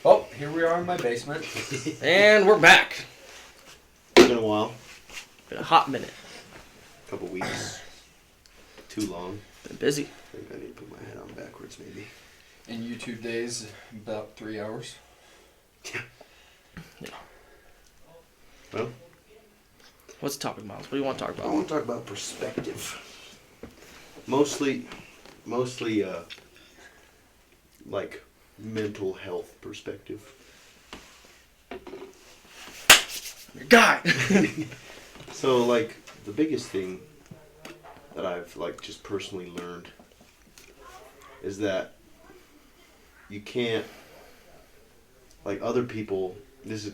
Oh, here we are in my basement. And we're back. It's been a while. Been a hot minute. A couple weeks. Too long. Been busy. I think I need to put my head on backwards, maybe. In YouTube days, about 3 hours. Yeah. Well, what's the topic, Miles? What do you want to talk I about? want to talk about perspective. Mostly, like, mental health perspective. Your guy! So, like, the biggest thing that I've, like, just personally learned is that you can't, like, other people,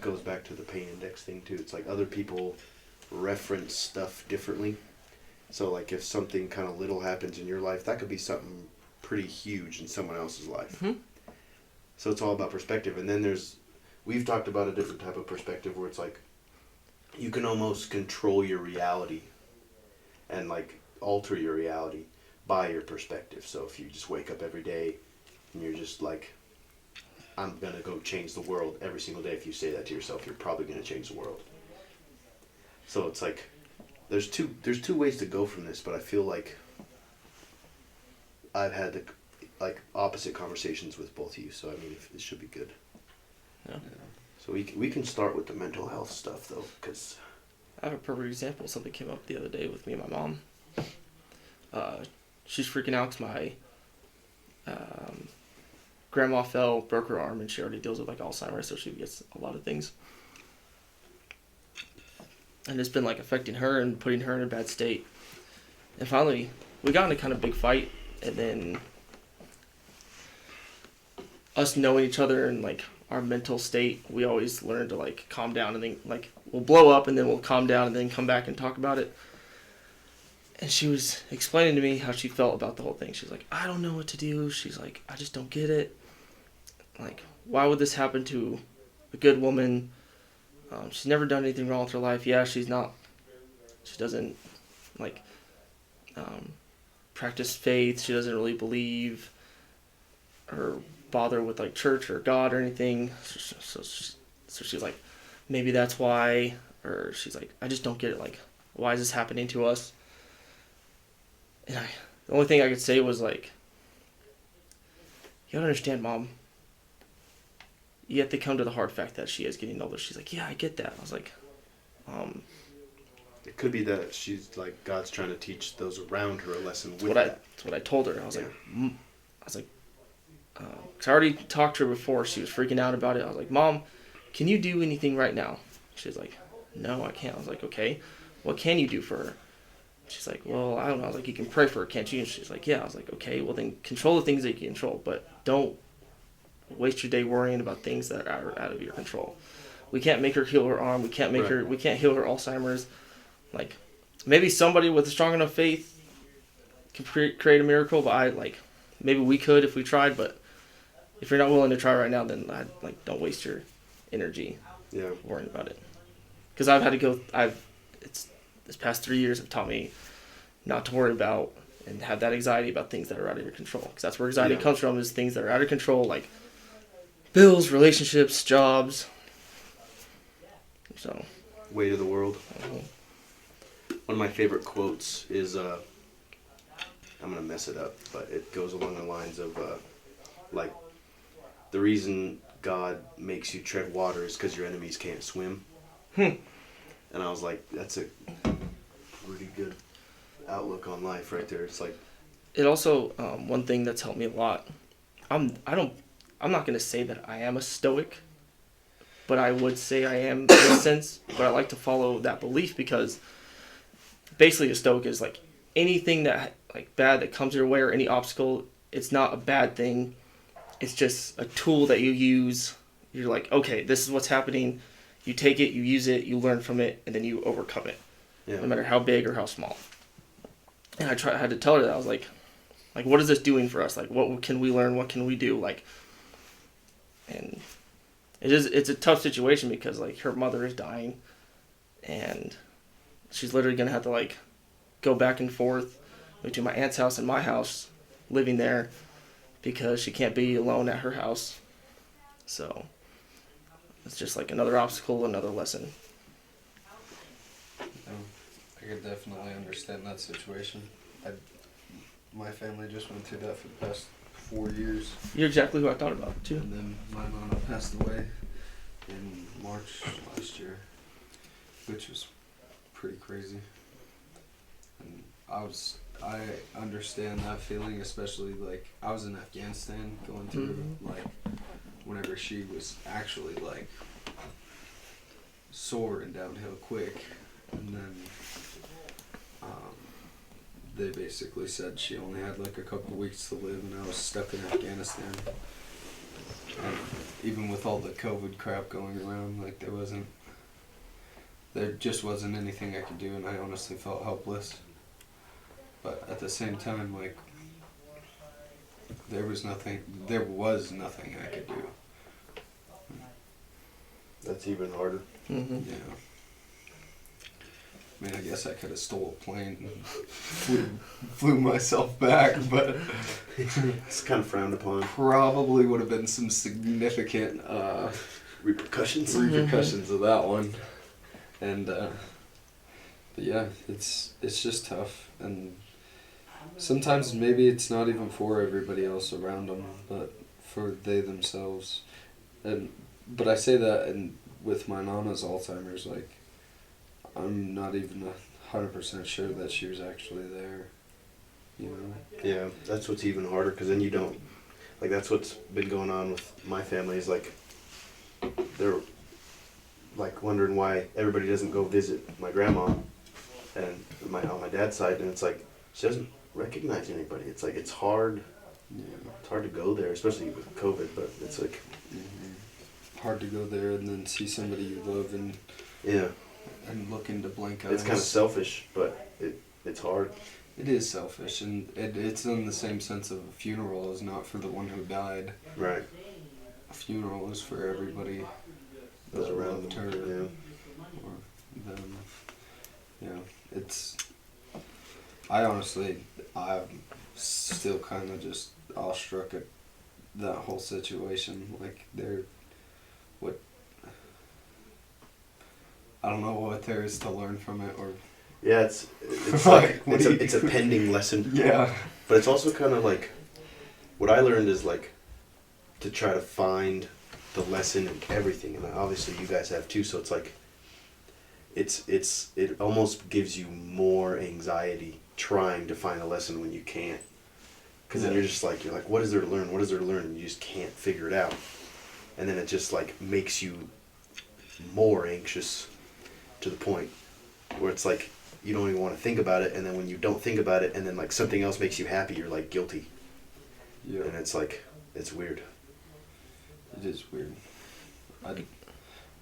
goes back to the pain index thing, too. It's like other people reference stuff differently. So, like, if something kind of little happens in your life, that could be something pretty huge in someone else's life. Mm-hmm. So it's all about perspective. And then we've talked about a different type of perspective where it's like, you can almost control your reality and, like, alter your reality by your perspective. So if you just wake up every day and you're just like, I'm going to go change the world every single day. If you say that to yourself, you're probably going to change the world. So it's like, there's two ways to go from this, but I feel like I've had the, like, opposite conversations with both of you. So, I mean, it should be good. Yeah. So we can start with the mental health stuff, though, because I have a perfect example. Something came up the other day with me and my mom. She's freaking out because my grandma fell, broke her arm, and she already deals with, like, Alzheimer's, so she gets a lot of things. And it's been, like, affecting her and putting her in a bad state. And finally, we got in a kind of big fight, and then us knowing each other and, like, our mental state, we always learn to, like, calm down, and then, like, we'll blow up and then we'll calm down and then come back and talk about it. And she was explaining to me how she felt about the whole thing. She's like, I don't know what to do. She's like, I just don't get it. Like, why would this happen to a good woman? She's never done anything wrong with her life. Yeah, she doesn't, like, practice faith. She doesn't really believe or bother with, like, church or God or anything. So she's like, maybe that's why. Or she's like, I just don't get it. Like, why is this happening to us? And the only thing I could say was, like, you gotta understand, Mom. You have to come to the hard fact that she is getting older. She's like, yeah, I get that. I was like, it could be that she's like, God's trying to teach those around her a lesson with that's that. what I told her. I was like, cause I already talked to her before. She was freaking out about it. I was like, Mom, can you do anything right now? She's like, no, I can't. I was like, okay, what can you do for her? She's like, well, I don't know. I was like, you can pray for her, can't you? And she's like, yeah. I was like, okay, well then control the things that you can control, but don't waste your day worrying about things that are out of your control. We can't make her heal her arm. We can't make her. We can't heal her Alzheimer's. Like, maybe somebody with a strong enough faith can create a miracle. But maybe we could if we tried. But if you're not willing to try right now, then don't waste your energy worrying about it. Because I've had to go. This past 3 years have taught me not to worry about and have that anxiety about things that are out of your control. Because that's where anxiety comes from, is things that are out of control, like bills, relationships, jobs. So, Weight of the world. One of my favorite quotes is, I'm going to mess it up, but it goes along the lines of, like, the reason God makes you tread water is because your enemies can't swim. And I was like, that's a pretty good outlook on life right there. It's like, it also, one thing that's helped me a lot, I'm not going to say that I am a stoic, but I would say I am in a sense, but I like to follow that belief because basically a stoic is like anything that, like, bad that comes your way or any obstacle, it's not a bad thing. It's just a tool that you use. You're like, okay, this is what's happening. You take it, you use it, you learn from it, and then you overcome it, no matter how big or how small. And I had to tell her that. I was like, what is this doing for us? Like, what can we learn? What can we do? Like, and it's a tough situation because, like, her mother is dying, and she's literally gonna have to, like, go back and forth between my aunt's house and my house living there because she can't be alone at her house. So it's just like another obstacle, another lesson. I could definitely understand that situation. My family just went through that for the past 4 years. You're exactly who I thought about too. And then my mama passed away in March last year, which was pretty crazy. And I understand that feeling, especially like I was in Afghanistan going through like whenever she was actually like soaring downhill quick, and then they basically said she only had like a couple weeks to live, and I was stuck in Afghanistan. And even with all the COVID crap going around, like there just wasn't anything I could do, and I honestly felt helpless. But at the same time, like, there was nothing I could do. That's even harder. Mm-hmm. Yeah. I mean, I guess I could have stole a plane and flew myself back, but It's kind of frowned upon. probably would have been some significant Repercussions. repercussions of that one. And but yeah, it's just tough, and sometimes maybe it's not even for everybody else around them, but for they themselves. But I say that, and with my nana's Alzheimer's, like, I'm not even 100% sure that she was actually there, you know? Yeah, that's what's even harder, because then you don't, like, that's what's been going on with my family, is like, they're like wondering why everybody doesn't go visit my grandma and on my dad's side, and it's like, she doesn't recognize anybody. It's like, it's hard to go there, especially with COVID, but it's like, Hard to go there and then see somebody you love and yeah, look into blank eyes. it's kind of selfish, but it's hard. It is selfish, and it's in the same sense of a funeral is not for the one who died. Right. A funeral is for everybody Those that around loved them. her Yeah. or them. Yeah, it's. I'm still kind of just awestruck at that whole situation. Like, I don't know what there is to learn from it, or Yeah, it's Like, like it's a pending lesson. yeah. But it's also kind of like, what I learned is like to try to find the lesson in everything, and obviously you guys have too. So it's like it almost gives you more anxiety trying to find a lesson when you can't, because then you're like, what is there to learn? What is there to learn? And you just can't figure it out, and then it just like makes you more anxious to the point where it's like you don't even want to think about it, and then when you don't think about it, and then like something else makes you happy, you're like guilty. Yeah. And it's like, it's weird. It is weird.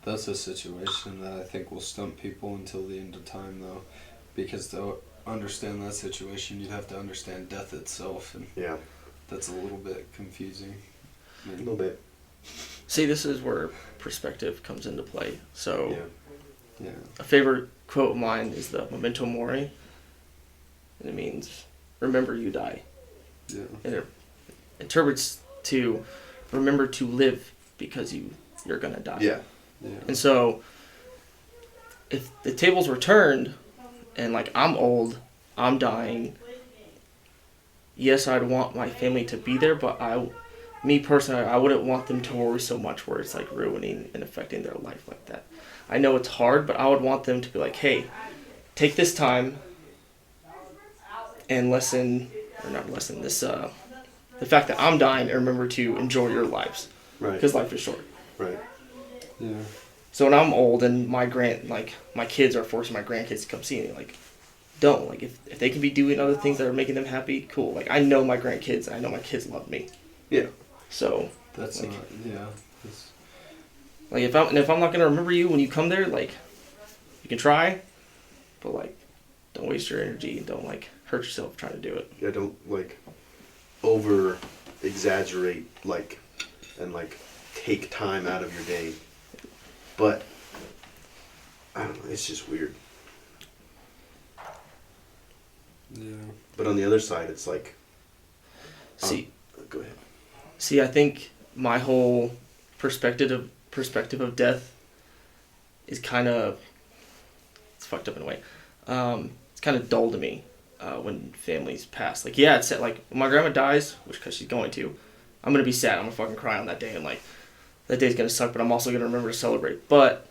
That's a situation that I think will stump people until the end of time, though, because to understand that situation, you'd have to understand death itself, and Yeah, that's a little bit confusing. I a mean, little bit. See, this is where perspective comes into play. So, yeah. a favorite quote of mine is the Memento Mori. And it means, remember you die. Yeah. And it interprets to remember to live because you're going to die. Yeah. Yeah. And so, if the tables were turned and like I'm old, I'm dying, yes, I'd want my family to be there, but me personally, I wouldn't want them to worry so much where it's like ruining and affecting their life like that. I know it's hard, but I would want them to be like, hey, take this time and the fact that I'm dying, and remember to enjoy your lives. Right. Because life is short. Right. Yeah. So when I'm old and my kids are forcing my grandkids to come see me, like, don't. Like, if they can be doing other things that are making them happy, cool. Like, I know my grandkids, I know my kids love me. Yeah. So, That's like, not. Yeah. It's, like, if I'm not going to remember you when you come there, like, you can try, but, like, don't waste your energy. Don't, like, hurt yourself trying to do it. Yeah, don't like over exaggerate, like, and like take time out of your day. But I don't know, it's just weird. yeah. But on the other side, it's like Go ahead. See, I think my whole perspective of death is kind of, it's fucked up in a way. It's kind of dull to me when families pass. Like, yeah, it's sad. Like, when my grandma dies, which because she's going to, I'm gonna be sad. I'm gonna fucking cry on that day, and like, that day's gonna suck. But I'm also gonna remember to celebrate. But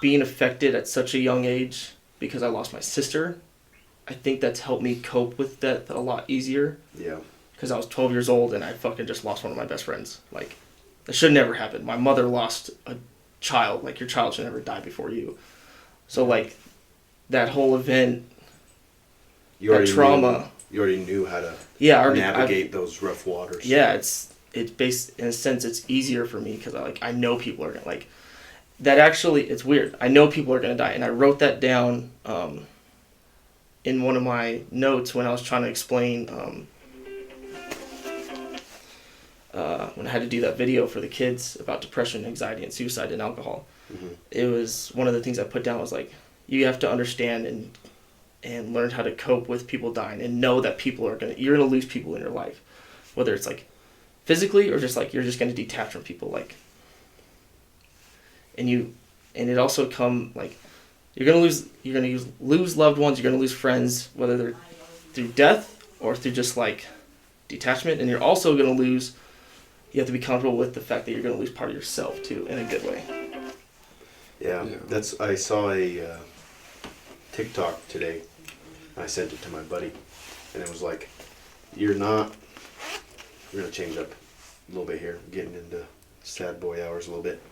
being affected at such a young age because I lost my sister, I think that's helped me cope with death a lot easier. Yeah. Because I was 12 years old and I fucking just lost one of my best friends. Like, that should never happen. My mother lost a child. Like, your child should never die before you. So, like, that whole event, that trauma. You already knew how to navigate those rough waters. Yeah, it's based, in a sense, it's easier for me because I know people are going to, like, that actually, it's weird. I know people are going to die. And I wrote that down in one of my notes when I was trying to explain when I had to do that video for the kids about depression, anxiety, and suicide and alcohol. Mm-hmm. It was one of the things I put down was like, you have to understand and learn how to cope with people dying and know that you're gonna lose people in your life, whether it's like physically or just like you're just gonna detach from people, like, and it also you're gonna lose loved ones, you're gonna lose friends, whether they're through death or through just like detachment, and you're also gonna lose. You have to be comfortable with the fact that you're going to lose part of yourself, too, in a good way. Yeah. I saw a TikTok today. I sent it to my buddy. And it was like, we're going to change up a little bit here. Getting into sad boy hours a little bit.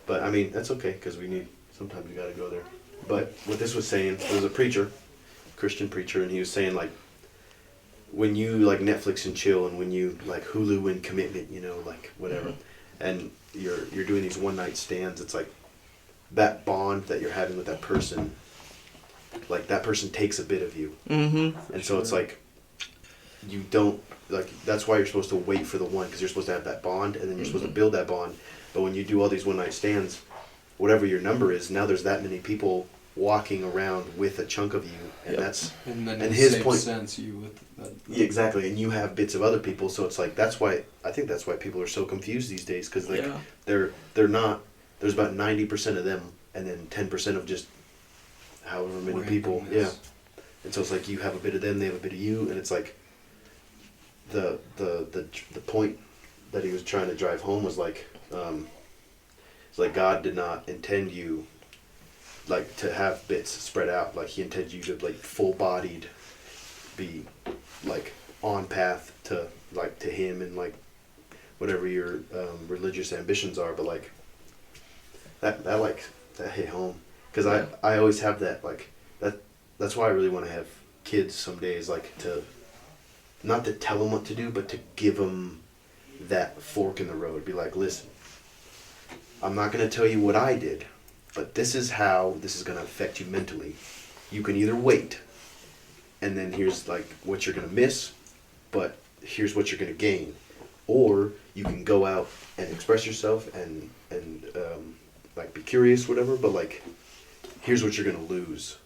But, I mean, that's okay, because sometimes you got to go there. But what this was saying, there was a preacher, Christian preacher, and he was saying, like, when you like Netflix and chill, and when you like Hulu and commitment, like whatever, mm-hmm. and you're doing these one night stands, it's like that bond that you're having with that person, like that person takes a bit of you, mm-hmm. and so it's like you don't like. That's why you're supposed to wait for the one, because you're supposed to have that bond, and then you're supposed to build that bond. But when you do all these one night stands, whatever your number is, now there's that many people walking around with a chunk of you, and that's and then and his point. Sense you with that. Yeah, exactly, and you have bits of other people, so it's like I think that's why people are so confused these days, because like they're not. There's about 90% of them, and then 10% of just however many people. Yeah, and so it's like you have a bit of them, they have a bit of you, and it's like the point that he was trying to drive home was like it's like God did not intend you like to have bits spread out. Like he intended you to like full-bodied be like on path to like to him and like whatever your religious ambitions are, but like that hit home, because I always have that like that's why I really want to have kids some days, like to not to tell them what to do, but to give them that fork in the road. Be like, listen, I'm not going to tell you what I did, but this is how this is going to affect you mentally. You can either wait, and then here's like what you're going to miss, but here's what you're going to gain. Or you can go out and express yourself and like be curious, whatever, but like here's what you're going to lose.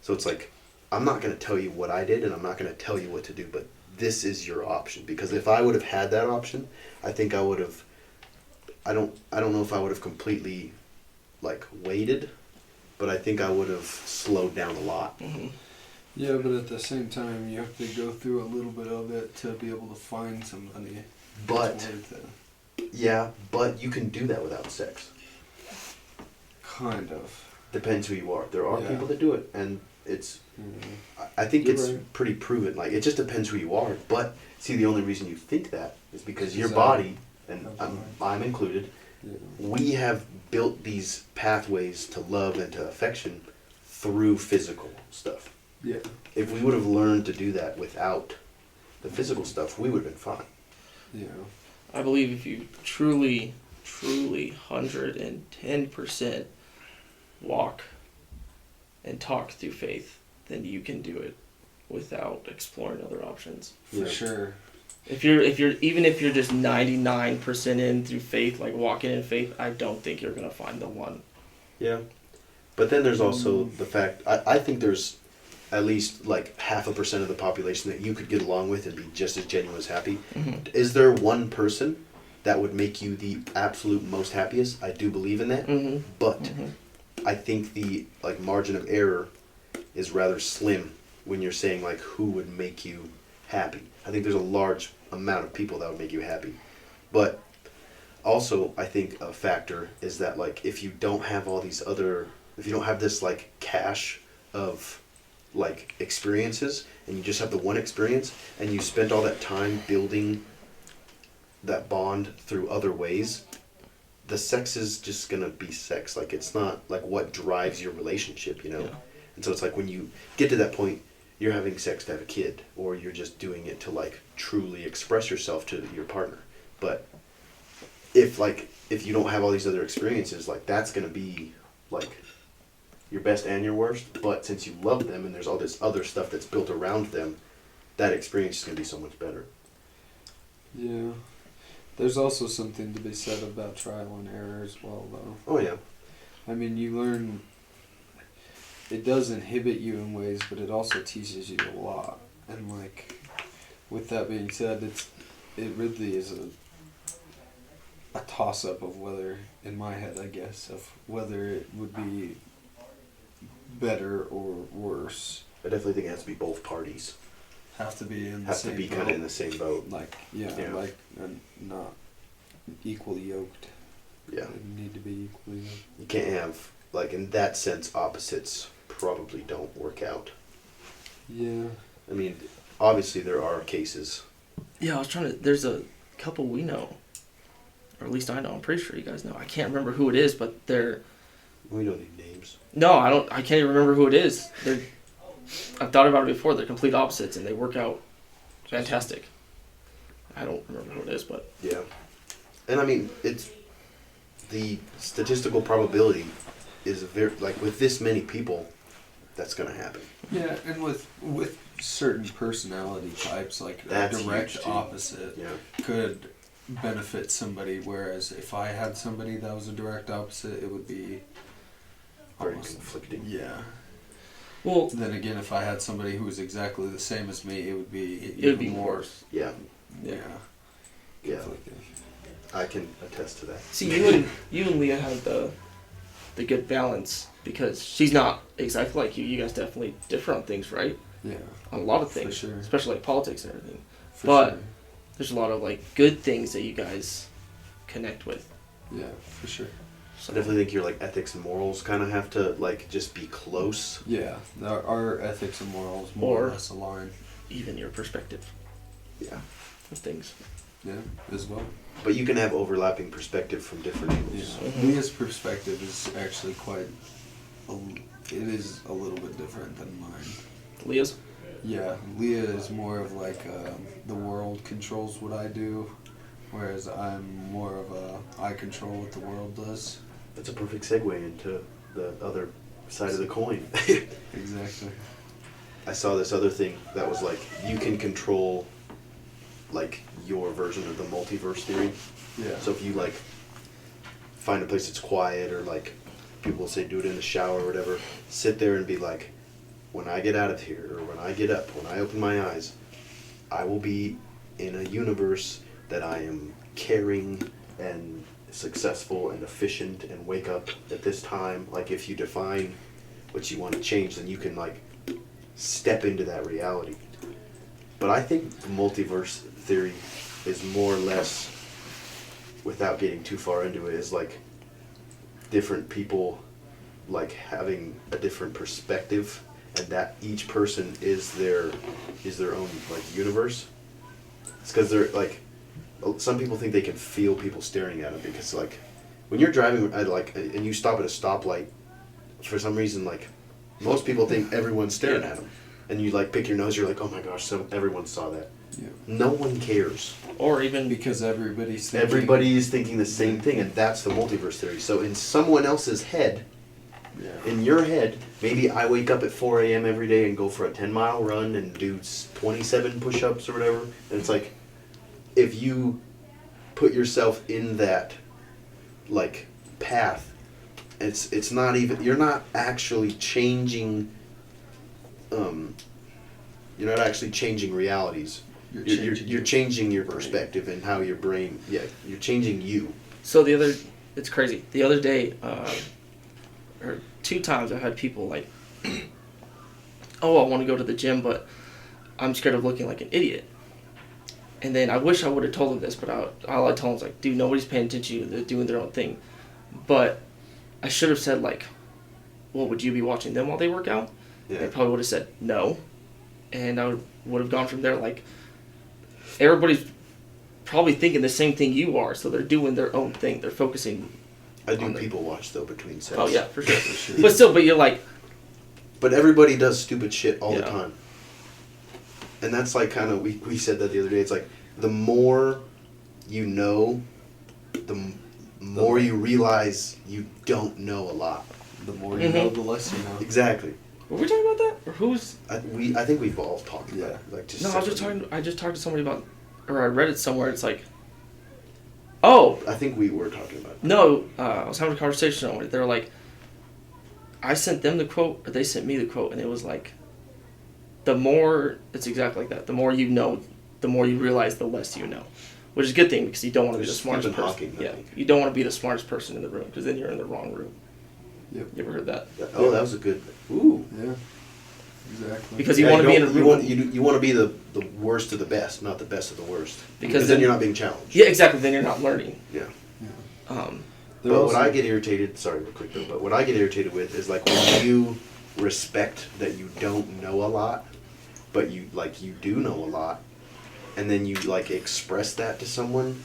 So it's like, I'm not going to tell you what I did, and I'm not going to tell you what to do, but this is your option. Because if I would have had that option, I think I would have, I don't know if I would have completely like waited, but I think I would have slowed down a lot. Mm-hmm. Yeah, but at the same time, you have to go through a little bit of it to be able to find somebody. But yeah, but you can do that without sex. Kind of. Depends who you are. There are people that do it, and it's. Mm-hmm. I think You're it's right. pretty proven. Like, it just depends who you are. But see, the only reason you think that is because your body, and I'm included, we have built these pathways to love and to affection through physical stuff. Yeah. If we would have learned to do that without the physical stuff, we would have been fine. Yeah. I believe if you truly 110% walk and talk through faith, then you can do it without exploring other options. For sure. If you're just 99% in through faith, like walking in faith, I don't think you're gonna find the one. Yeah. But then there's also the fact, I think there's at least like 0.5% of the population that you could get along with and be just as genuine as happy. Mhm. Is there one person that would make you the absolute most happiest? I do believe in that, Mhm. but Mhm. I think the like margin of error is rather slim when you're saying like who would make you happy. I think there's a large amount of people that would make you happy, but also I think a factor is that like if you don't have all these other, if you don't have this like cache of like experiences and you just have the one experience and you spent all that time building that bond through other ways, the sex is just gonna be sex. Like it's not like what drives your relationship, you know? Yeah. And so it's like when you get to that point, you're having sex to have a kid, or you're just doing it to like truly express yourself to your partner. But if you don't have all these other experiences, like that's gonna be like your best and your worst. But since you love them and there's all this other stuff that's built around them, that experience is gonna be so much better. Yeah. There's also something to be said about trial and error as well, though. Oh yeah. I mean, you learn. It does inhibit you in ways, but it also teaches you a lot. And like, with that being said, it really is a toss up of whether, in my head, I guess, of whether it would be better or worse. I definitely think it has to be both parties. Have to be in the Have same to be boat. kind of in the same boat. Like, yeah, Yeah. like, and not equally yoked. Yeah. They need to be equally yoked. You can't have, like, in that sense, opposites probably don't work out. Yeah. I mean, obviously there are cases. Yeah, I was trying to. There's a couple we know, or at least I know. I'm pretty sure you guys know. I can't remember who it is, but they're. We don't need names. No, I don't. I can't even remember who it is. They're. I've thought about it before. They're complete opposites, and they work out fantastic. I don't remember who it is, but Yeah. And I mean, it's the statistical probability is very, like, with this many people, that's going to happen. Yeah, and with certain personality types, like That's a direct huge, too. opposite Yeah. could benefit somebody, whereas if I had somebody that was a direct opposite, it would be Very almost conflicting. Yeah. well, Then again, if I had somebody who was exactly the same as me, it would be it would be even more. worse. Yeah. Yeah. Yeah. Conflicting. I can attest to that. See, you and Leah have the good balance because she's not exactly like you. You guys definitely differ on things, right? Yeah. On a lot of For things, sure. especially like politics and everything. For But- sure. There's a lot of like good things that you guys connect with. Yeah, for sure. I definitely think your, like, ethics and morals kind of have to, like, just be close. Yeah, our ethics and morals more or Or- less align. Even your perspective Yeah. of things. Yeah, as well. But you can have overlapping perspective from different Yeah. angles. Mhm. Leah's perspective is actually it is a little bit different than mine. Leah's? Yeah, Leah is more of like the world controls what I do, whereas I'm more of I control what the world does. That's a perfect segue into the other side of the coin. Exactly. I saw this other thing that was like, you can control, like, your version of the multiverse theory. Yeah. So if you, like, find a place that's quiet, or, like, people will say do it in the shower or whatever, sit there and be like, when I get out of here, or when I get up, when I open my eyes, I will be in a universe that I am caring and successful and efficient, and wake up at this time. Like, if you define what you want to change, then you can, like, step into that reality. But I think the multiverse theory is more or less, without getting too far into it, is like different people, like, having a different perspective, and that each person is their own, like, universe. It's because they're like, some people think they can feel people staring at them, because, like, when you're driving at, like, and you stop at a stoplight, for some reason, like, most people think everyone's staring at them, and you, like, pick your nose, you're like, oh my gosh, so everyone saw that. Yeah. No one cares. Or even Because everybody's thinking. Everybody is thinking the same thing, and that's the multiverse theory. So in someone else's head, Yeah. in your head, maybe I wake up at 4 a.m. every day and go for a 10-mile run and do 27 push-ups or whatever. And it's like, if you put yourself in that, like, path, it's not even, you're not actually changing you're not actually changing realities. You're changing your perspective and how your brain. Yeah, you're changing you. So it's crazy. The other day, or 2 times, I've had people like, oh, I want to go to the gym, but I'm scared of looking like an idiot. And then I wish I would have told them this, but all I told them was like, dude, nobody's paying attention to you. They're doing their own thing. But I should have said like, well, would you be watching them while they work out? Yeah. They probably would have said no. And I would have gone from there like, everybody's probably thinking the same thing you are, so they're doing their own thing. They're focusing. I do people watch though between sets. Oh yeah, for sure. But you're like. But everybody does stupid shit all Yeah. the time. And that's like kind of, we said that the other day, it's like the more you know, the more you realize you don't know a lot. The more you know, the less you know. Exactly. Were we talking about that? Or who's? I think we've all talked about it. Like just No, separately. I just talked to somebody about, or I read it somewhere. It's like, oh I think we were talking about it. no, I was having a conversation on it. They were like, I sent them the quote, or they sent me the quote, and it was like, the more it's exactly like that. The more you know, the more you realize, the less you know, which is a good thing because you don't want to be the There's smartest Stephen person. Hawking, I Yeah, think. you don't want to be the smartest person in the room because then you're in the wrong room. Yep. You ever heard that? Oh, that was a good. Ooh. Yeah. Exactly. Because you want to be in a room. You want to be the worst of the best, not the best of the worst. Because then you're not being challenged. Yeah, exactly. Then you're not learning. Yeah. They're But what I get irritated, sorry, real quick though, but what I get irritated with is like when you respect that you don't know a lot, but you do know a lot, and then you like express that to someone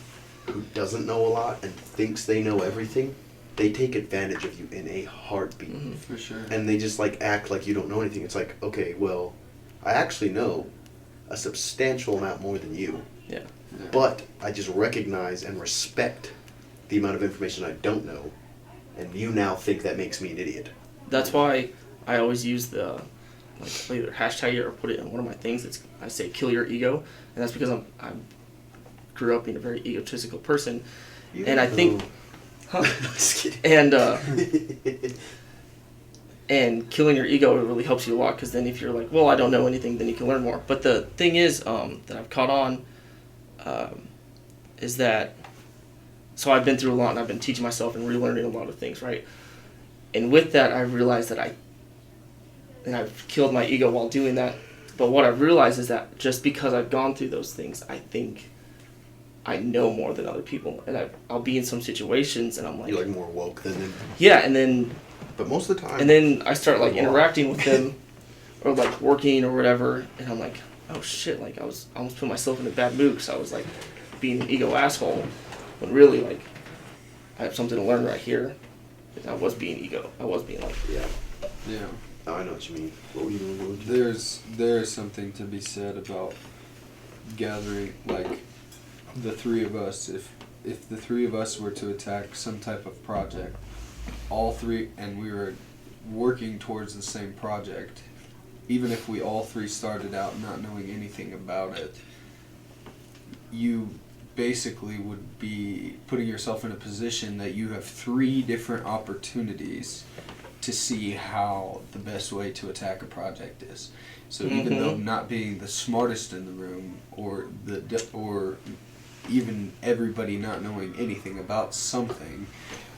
who doesn't know a lot and thinks they know everything, they take advantage of you in a heartbeat. Mm-hmm. For sure. And they just like act like you don't know anything. It's like, okay, well, I actually know a substantial amount more than you, Yeah. but I just recognize and respect the amount of information I don't know, and you now think that makes me an idiot. That's why I always use the either hashtag it or put it in one of my things. I say kill your ego, and that's because I grew up being a very egotistical person, and I think, Just kidding. and killing your ego really helps you a lot because then if you're like, well, I don't know anything, then you can learn more. But the thing is that I've caught on is that. So I've been through a lot, and I've been teaching myself and relearning a lot of things, right? And with that, I realized that I've killed my ego while doing that. But what I've realized is that just because I've gone through those things, I think I know more than other people. And I'll be in some situations, and I'm like... You're like more woke than them. Yeah, and then... But most of the time... And then I start like interacting with them, or like working or whatever, and I'm like, oh shit, like I almost put myself in a bad mood because I was like being an ego asshole. When really, like, I have something to learn right here. I was being ego. I was being like, Yeah. Yeah. Oh, I know what you mean. What were you doing? There is something to be said about gathering, like, the three of us. If the three of us were to attack some type of project, all three, and we were working towards the same project, even if we all three started out not knowing anything about it, you basically would be putting yourself in a position that you have 3 different opportunities to see how the best way to attack a project is. So even though not being the smartest in the room, or even everybody not knowing anything about something,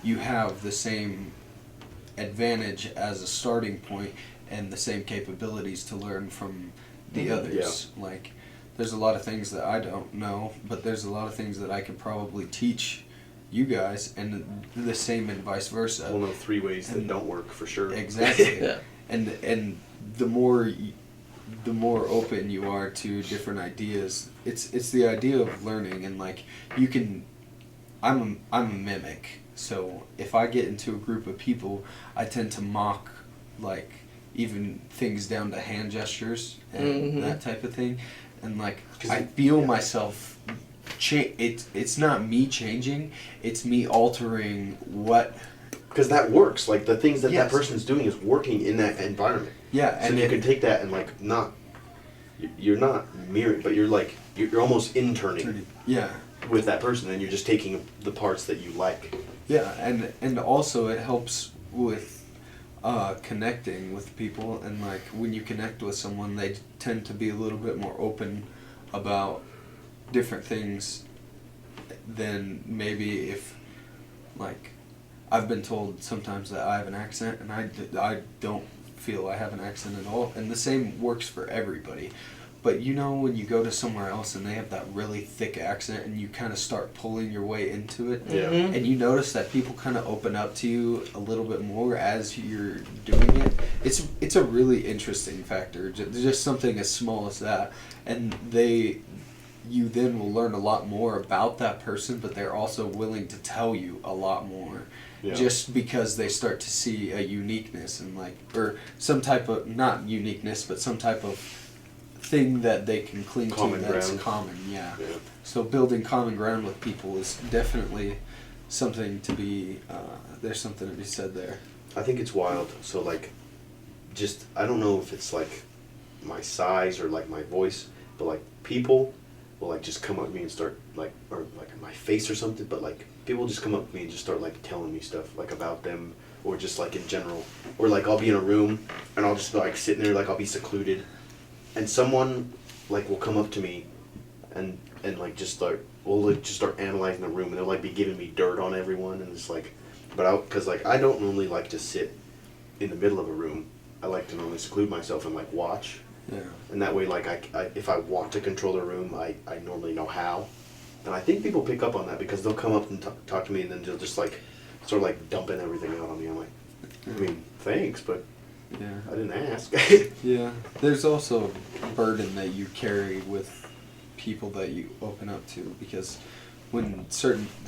you have the same advantage as a starting point and the same capabilities to learn from the others. Yeah. Like, there's a lot of things that I don't know, but there's a lot of things that I could probably teach you guys, and the same and vice versa. We'll know 3 ways that don't work for sure. Exactly. yeah. And the more open you are to different ideas, it's the idea of learning, and like you can. I'm a mimic, so if I get into a group of people, I tend to mock like even things down to hand gestures and that type of thing. And like I feel myself it's not me changing, it's me altering what, because that works. Like the things that Yes. that person's doing is working in that environment. Yeah, So and you can take that and like not, you're not mirroring, but you're like you're almost interning yeah, with that person, and you're just taking the parts that you like. yeah, and also it helps with connecting with people, and like when you connect with someone, they tend to be a little bit more open about different things than maybe if, like, I've been told sometimes that I have an accent, and I don't feel I have an accent at all, and the same works for everybody. But you know, when you go to somewhere else and they have that really thick accent, and you kind of start pulling your way into it, Yeah. and you notice that people kind of open up to you a little bit more as you're doing it. It's a really interesting factor. Just something as small as that, and you then will learn a lot more about that person, but they're also willing to tell you a lot more. Yeah. Just because they start to see a uniqueness and like, or some type of, not uniqueness, but some type of thing that they can cling Common to that's ground. common, yeah. Yeah. So building common ground with people is definitely something to be, there's something to be said there. I think it's wild. So like, just I don't know if it's like my size or like my voice, but like people will like just come up to me and start like, or like in my face or something, but like people just come up to me and just start like telling me stuff like about them, or just like in general, or like I'll be in a room and I'll just be like sitting there, like I'll be secluded, and someone like will come up to me and like just start, will like, just start analyzing the room, and they'll like be giving me dirt on everyone, and it's like, but because like I don't normally like to sit in the middle of a room. I like to normally seclude myself and like watch. Yeah. And that way, like, I if I want to control the room, I normally know how. And I think people pick up on that because they'll come up and talk to me, and then they'll just, like, sort of, like, dumping everything out on me. I'm like, I mean, thanks, but Yeah. I didn't ask. Yeah. There's also a burden that you carry with people that you open up to, because when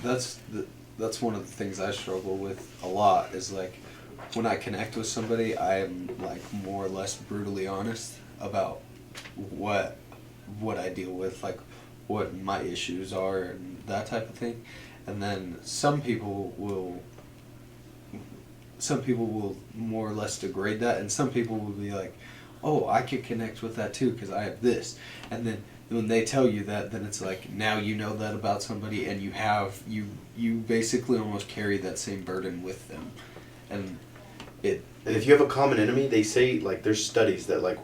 that's one of the things I struggle with a lot, is, like, when I connect with somebody, I am, like, more or less brutally honest about what I deal with, like what my issues are and that type of thing. And then some people will more or less degrade that, and some people will be like, oh, I can connect with that too because I have this. And then when they tell you that, then it's like, now you know that about somebody, and you basically almost carry that same burden with them. And And if you have a common enemy, they say, like, there's studies that, like,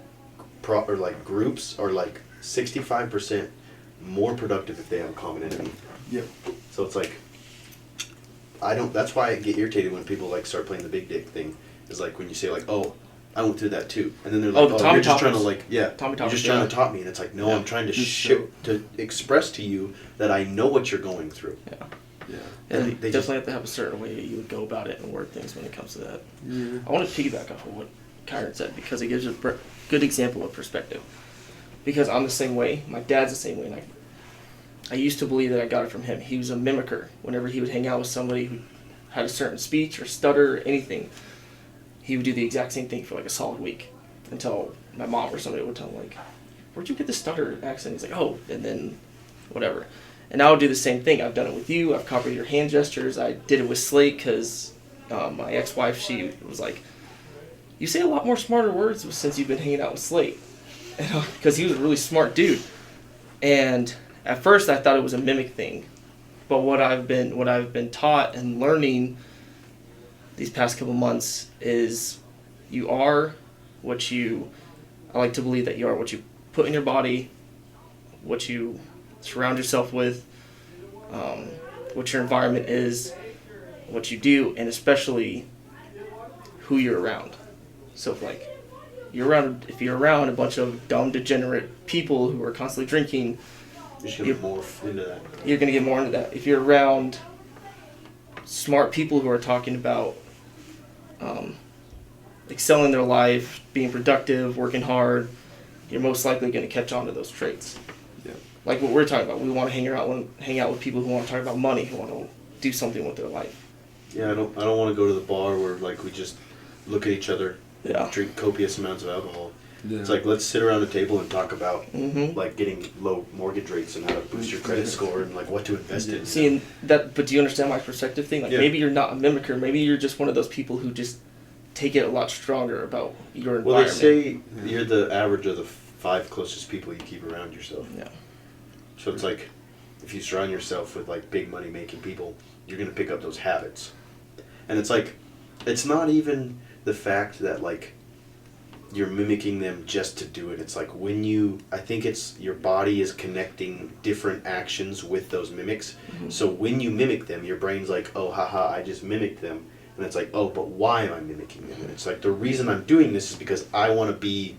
or like groups are like 65% more productive if they have a common enemy. Yep. So it's like, that's why I get irritated when people like start playing the big dick thing. Is like when you say like, oh, I went through that too, and then they're like, the Tommy you're just trying to Toppers. like, yeah, Tommy you're Toppers, just trying yeah. to top me, and it's like, no, Yeah. I'm trying to Just to express to you that I know what you're going through. Yeah. Yeah. Yeah, And you they definitely just- have to have a certain way you would go about it and word things when it comes to that. Yeah. I want to piggyback off of what Kyron said because it gives a good example of perspective. Because I'm the same way. My dad's the same way. And I used to believe that I got it from him. He was a mimicker. Whenever he would hang out with somebody who had a certain speech or stutter or anything, he would do the exact same thing for like a solid week until my mom or somebody would tell him, like, where'd you get the stutter accent? He's like, oh, and then whatever. And I would do the same thing. I've done it with you. I've copied your hand gestures. I did it with Slate because my ex-wife, she was like, you say a lot more smarter words since you've been hanging out with Slate. Because he was a really smart dude. And at first I thought it was a mimic thing. But what I've been taught and learning these past couple months is you are what you, I like to believe that you are what you put in your body, what you surround yourself with, what your environment is, what you do, and especially who you're around. So if you're around a bunch of dumb, degenerate people who are constantly drinking, You're just gonna morph into that. you're going to get more into that. If you're around smart people who are talking about excelling their life, being productive, working hard, you're most likely going to catch on to those traits. Yeah. Like what we're talking about. We want to hang out with people who want to talk about money, who want to do something with their life. Yeah, I don't want to go to the bar where like we just look at each other, Yeah. drink copious amounts of alcohol. Yeah. It's like, let's sit around a table and talk about Mm-hmm. like getting low mortgage rates and how to boost your credit score and like what to invest in. Seeing that, but do you understand my perspective thing? Like Yeah. maybe you're not a mimicker. Maybe you're just one of those people who just take it a lot stronger about your Well, they environment. say you're the average of the 5 closest people you keep around yourself. Yeah. So it's like, if you surround yourself with like big money making people, you're gonna pick up those habits. And it's like, it's not even the fact that like you're mimicking them just to do it. It's like when I think it's your body is connecting different actions with those mimics. Mm-hmm. So when you mimic them, your brain's like, oh, haha, I just mimicked them. And it's like, oh, but why am I mimicking them? And it's like, the reason I'm doing this is because I want to be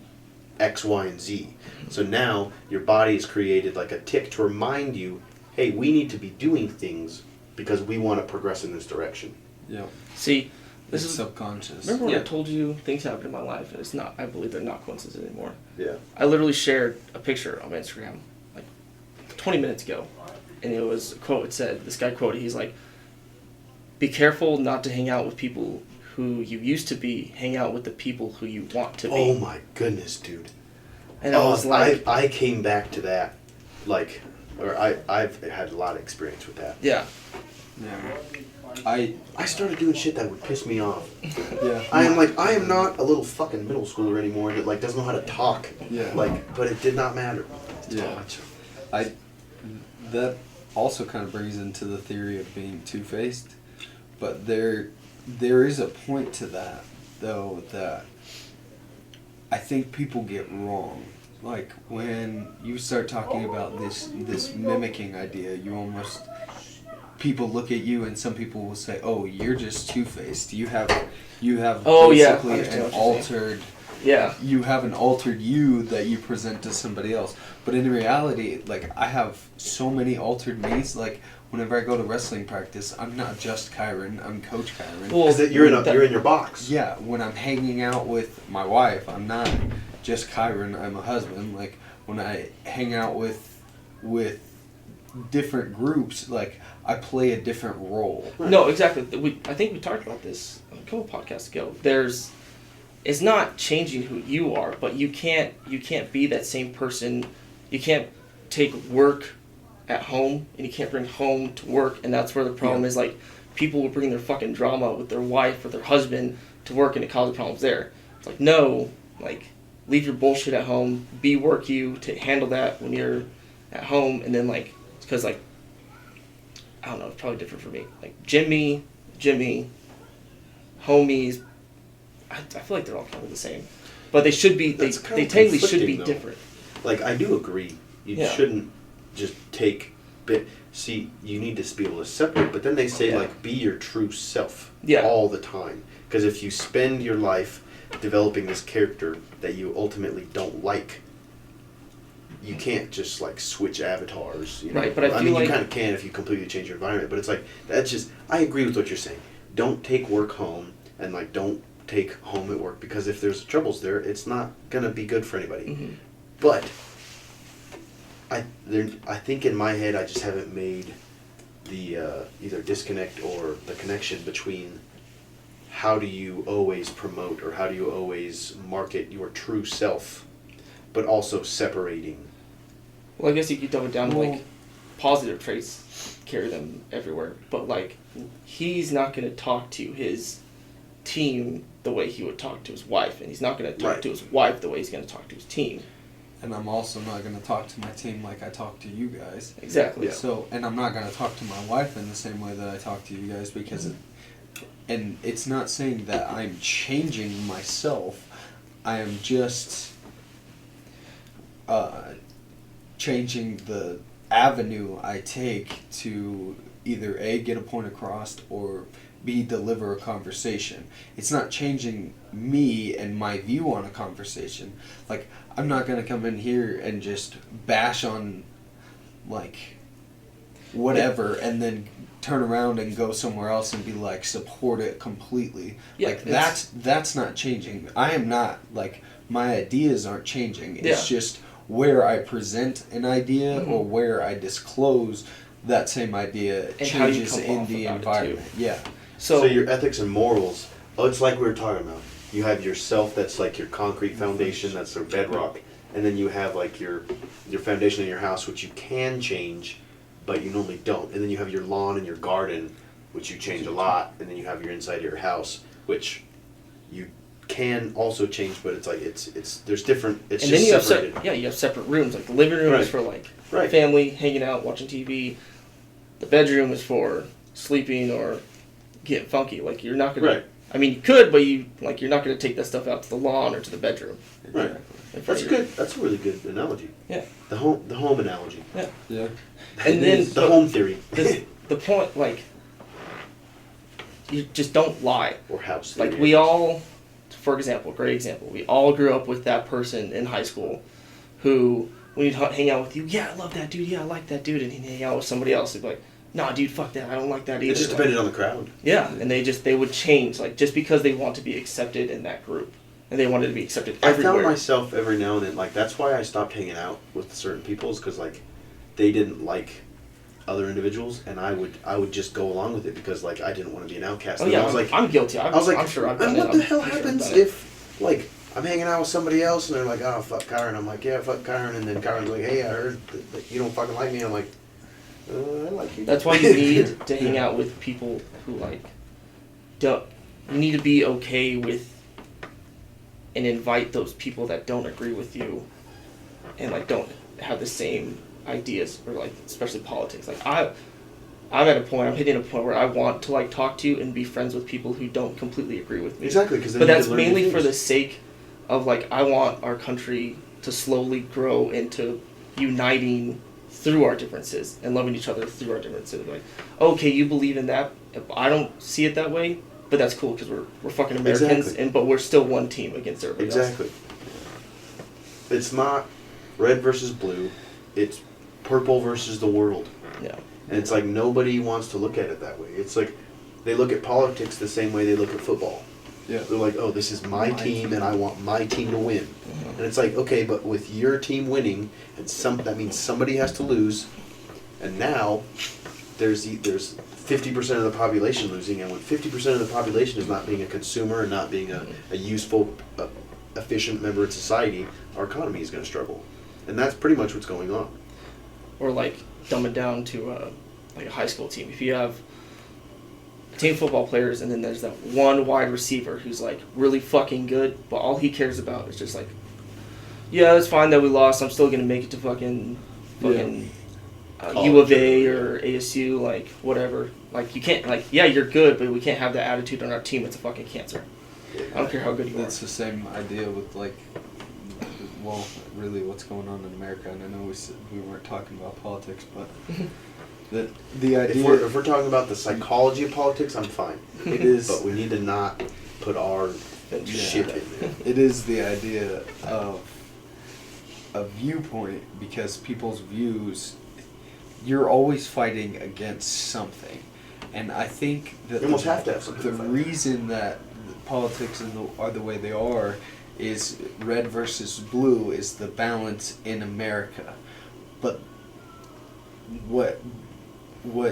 X, Y, and Z. So now your body has created like a tick to remind you, hey, we need to be doing things because we want to progress in this direction. Yeah. See, This is subconscious. Remember when I told you things happen in my life, and it's not, I believe they're not coincidences anymore. Yeah. I literally shared a picture on Instagram like 20 minutes ago, and it was a quote. It said, this guy quoted, he's like, be careful not to hang out with people who you used to be, hang out with the people who you want to be. Oh my goodness, dude. And I was like... I came back to that, like, or I've had a lot of experience with that. Yeah. Yeah. I started doing shit that would piss me off. Yeah. I am not a little fucking middle schooler anymore that like doesn't know how to talk. Yeah. Like, but it did not matter. Yeah. That also kind of brings into the theory of being two-faced, but there is a point to that though that I think people get wrong. Like when you start talking about this mimicking idea, you almost, people look at you and some people will say, "Oh, you're just two-faced. You have basically an altered you have an altered you that you present to somebody else." But in reality, like I have so many altered me's. Like whenever I go to wrestling practice, I'm not just Kyron. I'm Coach Kyron. Well, you're in your box. Yeah, when I'm hanging out with my wife, I'm not just Kyron. I'm a husband. Like when I hang out with different groups, like I play a different role. No, exactly. I think we talked about this a couple podcasts ago. It's not changing who you are, but you can't be that same person. You can't take work at home and you can't bring home to work, and that's where the problem is. Like people will bring their fucking drama with their wife or their husband to work and it causes problems there. It's like, no, like leave your bullshit at home, be work you to handle that when you're at home, and then like, because like, I don't know, it's probably different for me. Like Jimmy, homies, I feel like they're all kind of the same, but they should be. They technically should be different. Like I do agree, you shouldn't just take bit. See, you need to be able to separate. But then they say like be your true self all the time, because if you spend your life developing this character that you ultimately don't like, you can't just like switch avatars, you know? Right, but I mean, like you kind of can if you completely change your environment, but it's like, that's just, I agree with what you're saying. Don't take work home, and like don't take home at work, because if there's troubles there, it's not gonna be good for anybody. Mm-hmm. But I think in my head I just haven't made the either disconnect or the connection between how do you always promote or how do you always market your true self, but also separating. Well, I guess you could dumb it down to like positive traits, carry them everywhere. But like, he's not going to talk to his team the way he would talk to his wife, and he's not going to talk to his wife the way he's going to talk to his team. And I'm also not going to talk to my team like I talk to you guys. Exactly. Yeah. So, and I'm not going to talk to my wife in the same way that I talk to you guys, because and it's not saying that I'm changing myself. I am just changing the avenue I take to either A, get a point across, or B, deliver a conversation. It's not changing me and my view on a conversation. Like, I'm not going to come in here and just bash on, like, whatever, and then turn around and go somewhere else and be like, support it completely. Yeah, like, that's not changing. I am not, like, my ideas aren't changing. It's just where I present an idea or where I disclose that same idea and changes in the environment. Yeah. So your ethics and morals, it's like we were talking about. You have yourself, that's like your concrete foundation, that's your bedrock, and then you have like your foundation in your house, which you can change, but you normally don't. And then you have your lawn and your garden, which you change a lot, and then you have your inside of your house, which you can also change, but it's like it's there's different. It's and just then you separated. You have separate rooms. Like the living room is for like family hanging out, watching TV. The bedroom is for sleeping or getting funky. Like you're not gonna. I mean, you could, but you're not going to take that stuff out to the lawn or to the bedroom. Right. That's good. That's a really good analogy. Yeah. The home analogy. Yeah. Yeah. And then the home theory. the point, like, you just don't lie. Or house Like, theory. we all, for example, great example, we all grew up with that person in high school who, when he'd hang out with you, yeah, I love that dude, yeah, I like that dude, and he'd hang out with somebody else, he'd be like, nah, dude, fuck that, I don't like that either. It just depended on the crowd. Yeah, and they would change, like, just because they want to be accepted in that group. And they wanted to be accepted everywhere. I found myself every now and then, like, that's why I stopped hanging out with certain people, is because, like, they didn't like other individuals, and I would just go along with it because, like, I didn't want to be an outcast. Oh and yeah, I was like, I'm guilty. I was like, I'm sure I've done and it. what the I'm hell sure I've happens done it. if, like, I'm hanging out with somebody else and they're like, oh, fuck Kyron. I'm like, yeah, fuck Kyron. And then Kyron's like, hey, I heard that you don't fucking like me. I'm like, I like you. That's why you need to hang out with people who, like, don't. You need to be okay with and invite those people that don't agree with you and, like, don't have the same ideas, or, like, especially politics. Like, I'm hitting a point where I want to, like, talk to you and be friends with people who don't completely agree with me. Exactly, because But that's mainly for the sake of, like, I want our country to slowly grow into uniting through our differences and loving each other through our differences. Like, okay, you believe in that. I don't see it that way, but that's cool because we're fucking Americans, Exactly. but we're still one team against everybody else. Exactly. It's not red versus blue. It's purple versus the world. Yeah. And it's like nobody wants to look at it that way. It's like they look at politics the same way they look at football. Yeah. They're like, oh, this is my team and I want my team to win. Mm-hmm. And it's like, okay, but with your team winning, and that means somebody has to lose. And now there's 50% of the population losing, and when 50% of the population is not being a consumer and not being a useful, efficient member of society, our economy is going to struggle. And that's pretty much what's going on. Or, like, dumb it down to like a high school team. If you have a team of football players and then there's that one wide receiver who's, like, really fucking good, but all he cares about is just like, yeah, it's fine that we lost. I'm still gonna make it to fucking U of A or ASU, like, whatever. Like, you can't, like, yeah, you're good, but we can't have that attitude on our team. It's a fucking cancer. I don't care how good you are. It's the same idea with, like, well, really what's going on in America. And I know we weren't talking about politics, but the idea... If we're talking about the psychology of politics, I'm fine. It is... But we need to not put our shit in there. It is the idea of a viewpoint, because people's views, you're always fighting against something. And I think that You almost have to have something the to fight reason that politics are the way they are is red versus blue is the balance in America. But what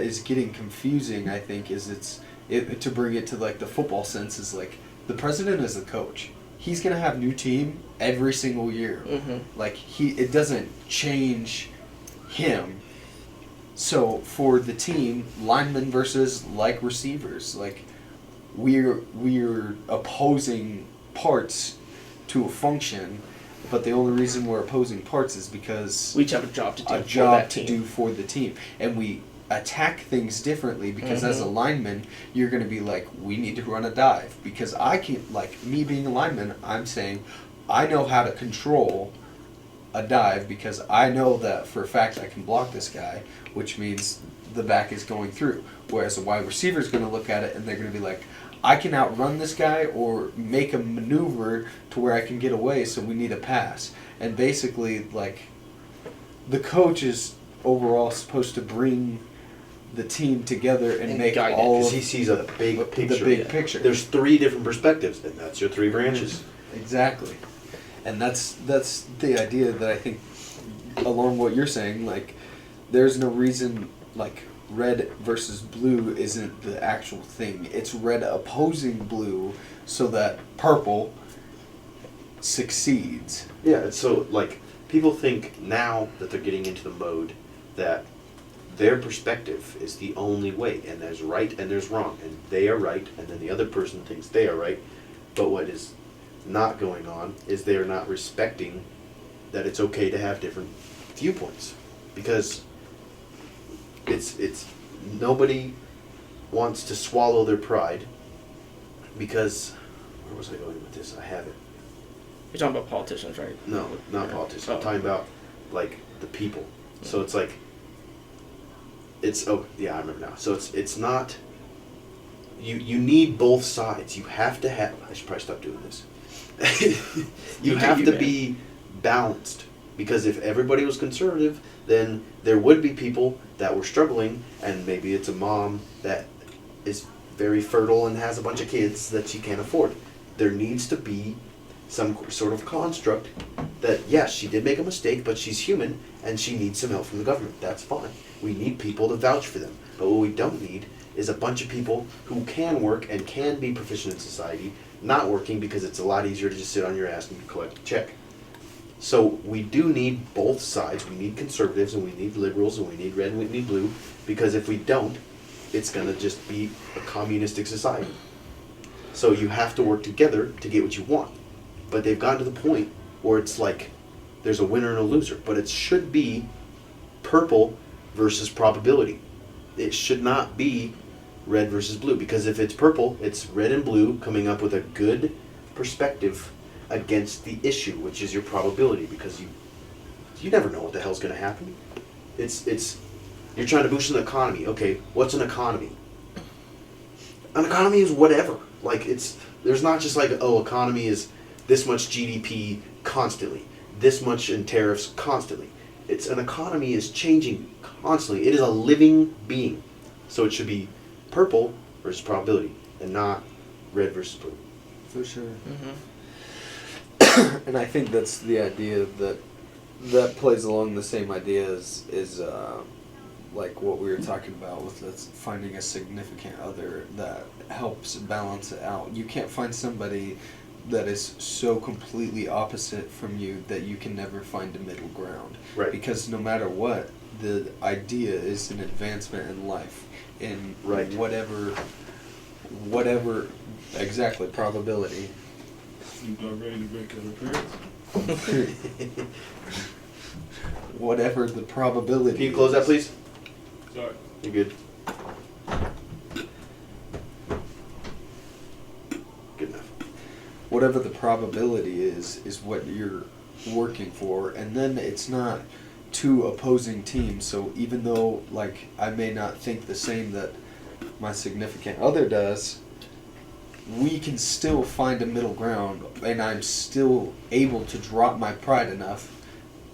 is getting confusing, I think, is to bring it to, like, the football sense, is like the president is the coach. He's gonna have new team every single year. Mm-hmm. Like, it doesn't change him. So for the team, linemen versus, like, receivers, like, we're opposing parts to a function, but the only reason we're opposing parts is because We each have a job to do for that team. for the team, and we attack things differently because as a lineman, you're going to be like, we need to run a dive, because I can't, like, me being a lineman, I'm saying I know how to control a dive because I know that for a fact I can block this guy, which means the back is going through. Whereas a wide receiver is going to look at it and they're going to be like, I can outrun this guy or make a maneuver to where I can get away, so we need a pass. And basically, like, the coach is overall supposed to bring the team together and make guide it, all Because of he sees a big picture. the big picture. There's 3 different perspectives, and that's your 3 branches. Exactly. And that's the idea that I think, along what you're saying, like, there's no reason, like, red versus blue isn't the actual thing. It's red opposing blue so that purple succeeds. Yeah, so, like, people think now that they're getting into the mode that their perspective is the only way, and there's right and there's wrong, and they are right, and then the other person thinks they are right. But what is not going on is they are not respecting that it's okay to have different viewpoints, because it's nobody wants to swallow their pride because where was I going with this? I have it. You're talking about politicians, right? No, not Yeah. politics. Oh. I'm talking about like the people. So it's like I remember now. So it's not you need both sides. You have to have I should probably stop doing this. you have to be balanced, because if everybody was conservative, then there would be people that were struggling, and maybe it's a mom that is very fertile and has a bunch of kids that she can't afford. There needs to be some sort of construct that, yes, she did make a mistake, but she's human and she needs some help from the government. That's fine. We need people to vouch for them. But what we don't need is a bunch of people who can work and can be proficient in society not working, because it's a lot easier to just sit on your ass and collect a check. So we do need both sides. We need conservatives and we need liberals and we need red and we need blue, because if we don't, it's going to just be a communistic society. So you have to work together to get what you want. But they've gotten to the point where it's like there's a winner and a loser. But it should be purple versus probability. It should not be red versus blue, because if it's purple, it's red and blue coming up with a good perspective against the issue, which is your probability, because you never know what the hell's going to happen. It's you're trying to boost an economy. Okay, what's an economy? An economy is whatever. Like there's not just like, oh, economy is this much GDP constantly, this much in tariffs constantly. It's an economy is changing constantly. It is a living being. So it should be purple versus probability and not red versus blue. For sure. Mm-hmm. And I think that's the idea that plays along the same idea as like what we were talking about with finding a significant other that helps balance it out. You can't find somebody that is so completely opposite from you that you can never find a middle ground. Right. Because no matter what, the idea is an advancement in life, in right. whatever exactly probability. You about ready to make an appearance? Whatever the probability. Can you close that, please? Sorry. You're good. Good enough. Whatever the probability is what you're working for, and then it's not two opposing teams. So even though, like, I may not think the same that my significant other does, we can still find a middle ground, and I'm still able to drop my pride enough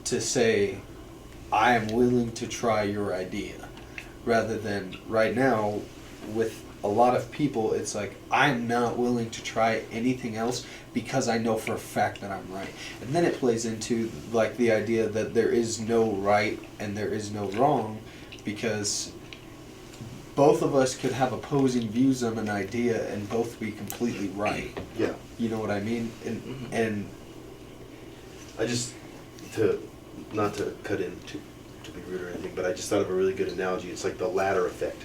to say, I am willing to try your idea. Rather than right now, with a lot of people, it's like, I'm not willing to try anything else because I know for a fact that I'm right. And then it plays into like the idea that there is no right and there is no wrong, because both of us could have opposing views on an idea and both be completely right. Yeah. You know what I mean? And I just, not to cut in to be rude or anything, but I just thought of a really good analogy. It's like the ladder effect.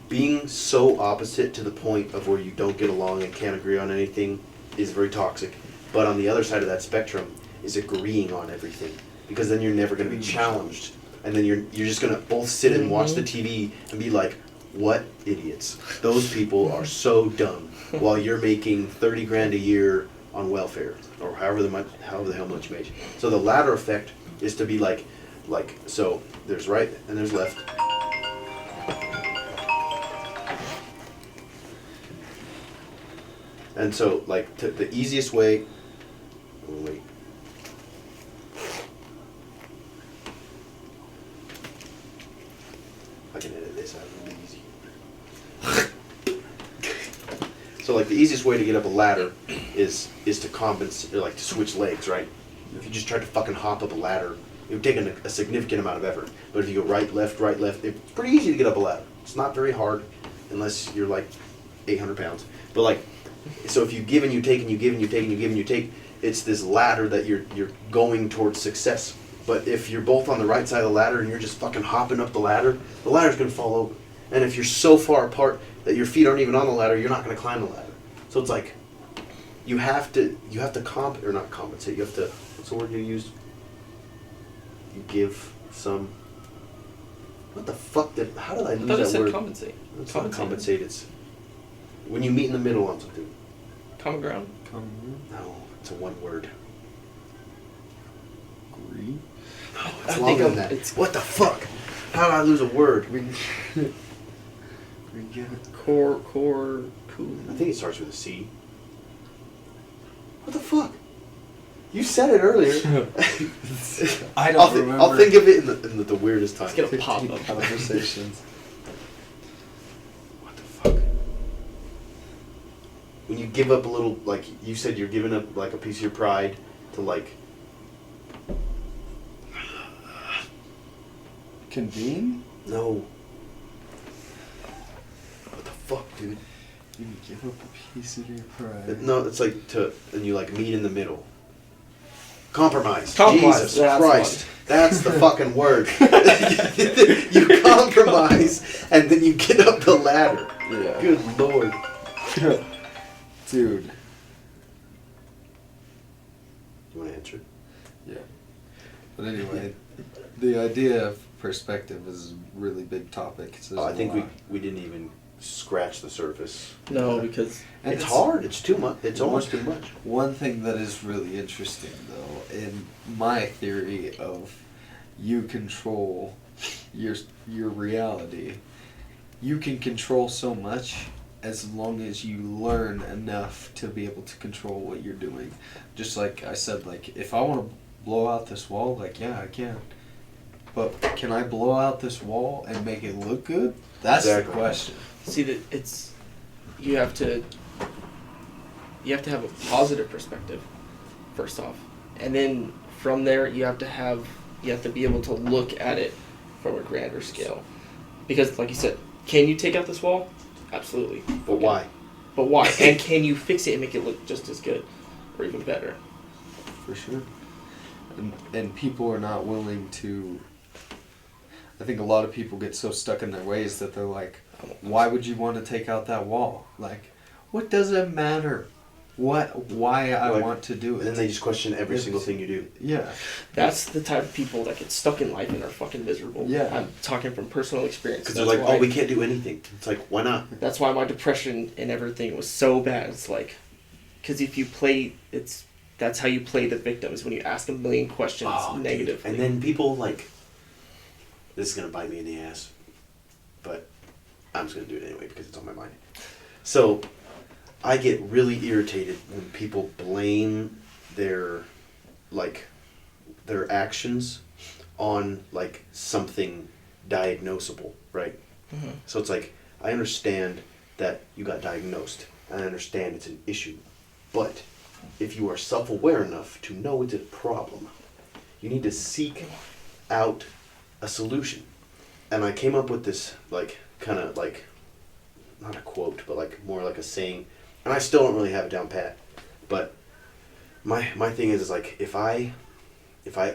Being so opposite to the point of where you don't get along and can't agree on anything is very toxic. But on the other side of that spectrum is agreeing on everything, because then you're never going to be challenged, and then you're just going to both sit and watch the TV and be like, what idiots. Those people are so dumb, while you're making 30 grand a year on welfare, or however the hell much you make. So the ladder effect is to be like so there's right and there's left. And so, like, the easiest way. Oh, wait. I can edit this out. It'll be easy. So, like, the easiest way to get up a ladder is to compensate, or like to switch legs, right? If you just tried to fucking hop up a ladder, it would take a significant amount of effort. But if you go right, left, it's pretty easy to get up a ladder. It's not very hard, unless you're like 800 pounds. But like. So if you give and you take and you give and you take and you give and you take, it's this ladder that you're going towards success. But if you're both on the right side of the ladder and you're just fucking hopping up the ladder's gonna fall over. And if you're so far apart that your feet aren't even on the ladder, you're not gonna climb the ladder. So it's like you have to not compensate. You have to, what's the word you used? You give some. What the fuck how did I lose I thought it that said word? compensate. It's not compensate. It's When you meet in the middle on something. Common ground. No, it's a one word. Agree. No, I it's longer think than that. it's What the fuck? How did I lose a word? We get it. core. I think it starts with a C. What the fuck? You said it earlier. I don't remember. I'll think of it in the weirdest time. It's gonna pop up. Conversations. What the fuck? When you give up a little, like you said, you're giving up like a piece of your pride to like. Convene? No. What the fuck, dude? You give up a piece of your pride. No, it's like and you like meet in the middle. Compromise. Compromise, Jesus that's Christ. one. That's the fucking word. You compromise and then you get up the ladder. Yeah. Good lord. Dude. You want to answer? Yeah. But anyway, the idea of perspective is a really big topic. So I think we didn't even scratch the surface. No, because And It's hard. It's too much. It's One- almost too much. One thing that is really interesting, though, in my theory of you control your reality, you can control so much as long as you learn enough to be able to control what you're doing. Just like I said, like if I want to blow out this wall, like yeah, I can. But can I blow out this wall and make it look good? That's Exactly. the question. see that it's you have to have a positive perspective first off, and then from there you have to be able to look at it from a grander scale, because like you said, can you take out this wall? Absolutely. But why? But why? And can you fix it and make it look just as good or even better? For sure. And people are not willing to. I think a lot of people get so stuck in their ways that they're like, why would you want to take out that wall? Like, what does it matter? Why I Like, want to do And then it? they just question every single thing you do. Yeah. That's the type of people that get stuck in life and are fucking miserable. Yeah. I'm talking from personal experience. Because they're like, oh, we can't do anything. It's like, why not? That's why my depression and everything was so bad. It's like, because if you play, that's how you play the victim, is when you ask a million questions Oh, negatively. And then people like, this is going to bite me in the ass, but I'm just going to do it anyway because it's on my mind. So I get really irritated when people blame their actions on like something diagnosable, right? Mhm. So it's like, I understand that you got diagnosed. I understand it's an issue. But if you are self-aware enough to know it's a problem, you need to seek out a solution. And I came up with this, like, kind of like, not a quote, but like more like a saying. And I still don't really have it down pat. But my thing is like, if I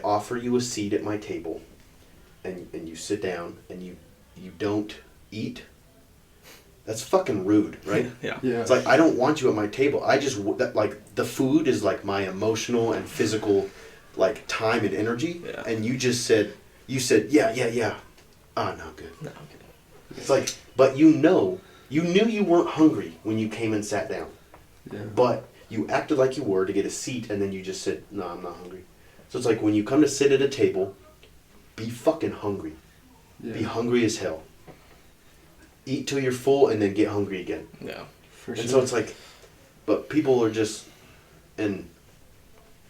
offer you a seat at my table and you sit down and you don't eat, that's fucking rude, right? Yeah. Yeah. It's like, I don't want you at my table. I just, like, the food is like my emotional and physical, like, time and energy. Yeah. And you said, yeah. Ah, no, good. No, I'm kidding. It's like, but you knew you weren't hungry when you came and sat down. Yeah. But you acted like you were to get a seat, and then you just said, no, I'm not hungry. So it's like, when you come to sit at a table, be fucking hungry. Yeah. Be hungry as hell. Eat till you're full, and then get hungry again. Yeah. For And sure. so it's like, but people are just, and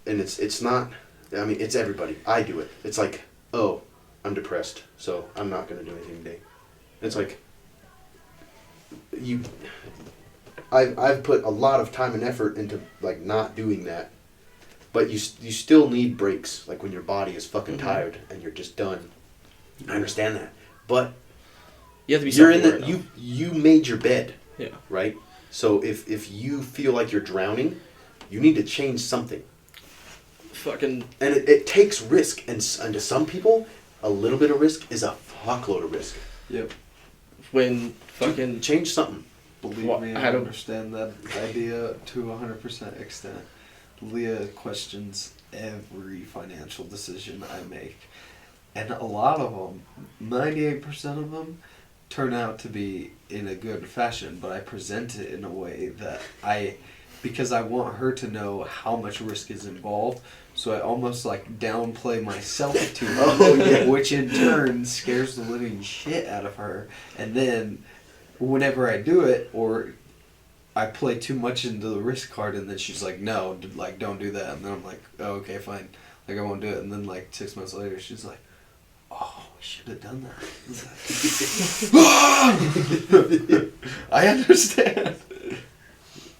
it's not, I mean, it's everybody. I do it. It's like, oh, I'm depressed, so I'm not going to do anything today. It's like, I've put a lot of time and effort into, like, not doing that, but you still need breaks, like when your body is fucking Mhm. tired and you're just done. I understand that. But You have to be you're in self-aware the, enough. you made your bed. Yeah. Right? So if you feel like you're drowning, you need to change something. Fucking. And it takes risk. And to some people, a little bit of risk is a fuckload of risk. Yep. When fucking. Change something. Believe Well, me, I I had a- understand that idea to 100% extent. Leah questions every financial decision I make. And a lot of them, 98% of them, turn out to be in a good fashion, but I present it in a way that because I want her to know how much risk is involved, so I almost like downplay myself to her, Oh, yeah. which in turn scares the living shit out of her. And then whenever I do it, or I play too much into the risk card, and then she's like, no, like, don't do that. And then I'm like, oh, okay, fine. Like, I won't do it. And then, like, 6 months later, she's like, oh, we should have done that. I understand.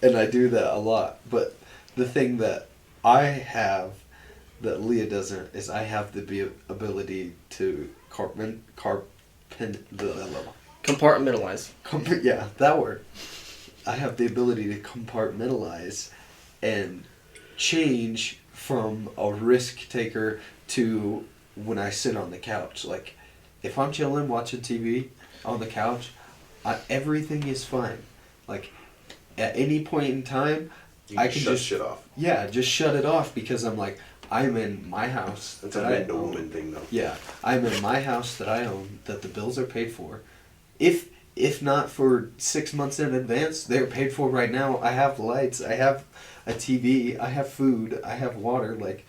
And I do that a lot. But the thing that I have that Leah doesn't is I have the ability to Compartmentalize. yeah, that word. I have the ability to compartmentalize and change from a risk taker to when I sit on the couch. Like, if I'm chilling watching TV on the couch, everything is fine. Like, at any point in time, I can shut just shit off. Yeah, just shut it off because I'm like, I'm in my house. That's a man to woman thing, though. Yeah, I'm in my house that I own, that the bills are paid for. If not for 6 months in advance, they're paid for right now. I have lights, I have a TV, I have food, I have water. Like,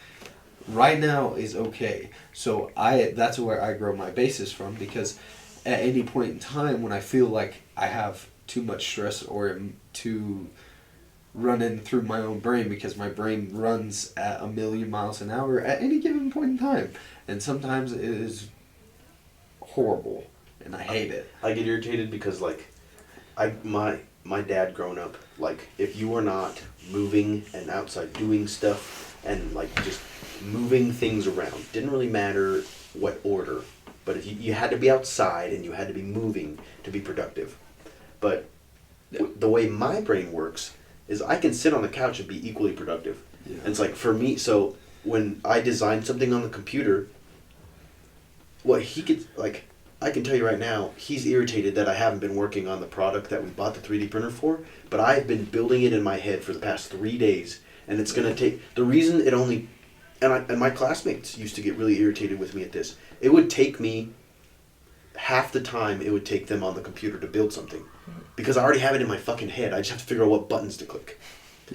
right now is okay. So that's where I grow my basis from, because at any point in time when I feel like I have too much stress or am too running through my own brain, because my brain runs at 1,000,000 miles an hour at any given point in time, and sometimes it is horrible and I hate it. I get irritated because, like, my dad growing up, like, if you were not moving and outside doing stuff and, like, just moving things around, didn't really matter what order, but if you had to be outside and you had to be moving to be productive. But the way my brain works is I can sit on the couch and be equally productive. Yeah. And it's like, for me, so when I design something on the computer, what he could, like, I can tell you right now, he's irritated that I haven't been working on the product that we bought the 3D printer for, but I've been building it in my head for the past 3 days, and it's going to take, the reason it only, and my classmates used to get really irritated with me at this, it would take me half the time it would take them on the computer to build something, because I already have it in my fucking head. I just have to figure out what buttons to click.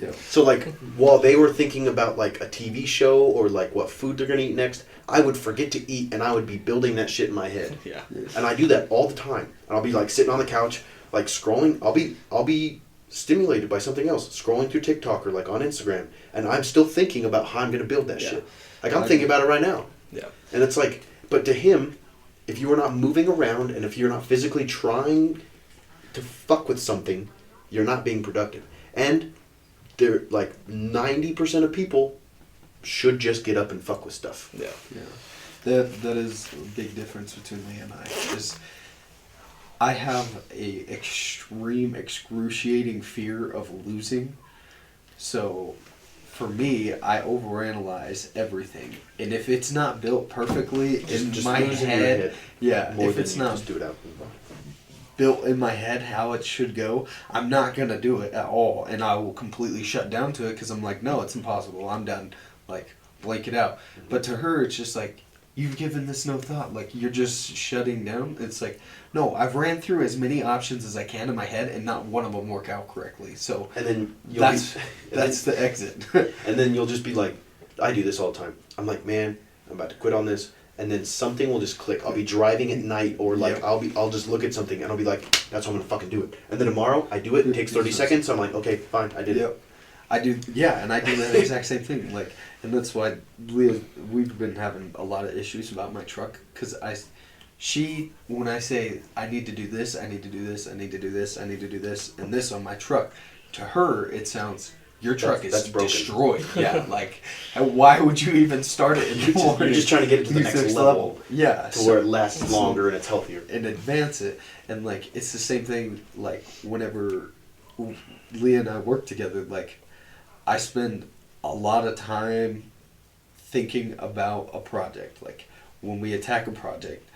Yeah. So, like, while they were thinking about, like, a TV show or, like, what food they're going to eat next, I would forget to eat, and I would be building that shit in my head. Yeah. And I do that all the time. And I'll be, like, sitting on the couch, like, scrolling. I'll be stimulated by something else, scrolling through TikTok or, like, on Instagram, and I'm still thinking about how I'm going to build that shit. Like, I'm thinking about it right now. Yeah. And it's like, but to him, if you are not moving around and if you're not physically trying to fuck with something, you're not being productive. And they're like 90% of people should just get up and fuck with stuff. Yeah. Yeah. That is a big difference between me and I. Is I have a extreme, excruciating fear of losing. So for me, I overanalyze everything. And if it's not built perfectly in my lose in your head, yeah, more if than it's you not just do it out. built in my head how it should go, I'm not going to do it at all. And I will completely shut down to it because I'm like, no, it's impossible. I'm done. Like, blank it out. But to her, it's just like, you've given this no thought. Like, you're just shutting down. It's like, no, I've ran through as many options as I can in my head, and not one of them work out correctly. So And then that's the exit. And then you'll just be like, I do this all the time. I'm like, man, I'm about to quit on this. And then something will just click. I'll be driving at night, or like Yep. I'll just look at something and I'll be like, that's how I'm gonna fucking do it. And then tomorrow I do it. It takes 30 seconds. So I'm like, okay, fine, I did it. Yep. I do, yeah, and I do that exact same thing. Like, and that's why we've been having a lot of issues about my truck, because when I say I need to do this, I need to do this, I need to do this, I need to do this, and this on my truck, to her it sounds, your truck That's is broken. destroyed. Yeah, like, why would you even start it in the morning? You're just trying to get it to the next level. Yeah, To where it lasts longer and it's healthier. and advance it. And like, it's the same thing. Like, whenever Leah and I work together, like, I spend a lot of time thinking about a project. Like, when we attack a project,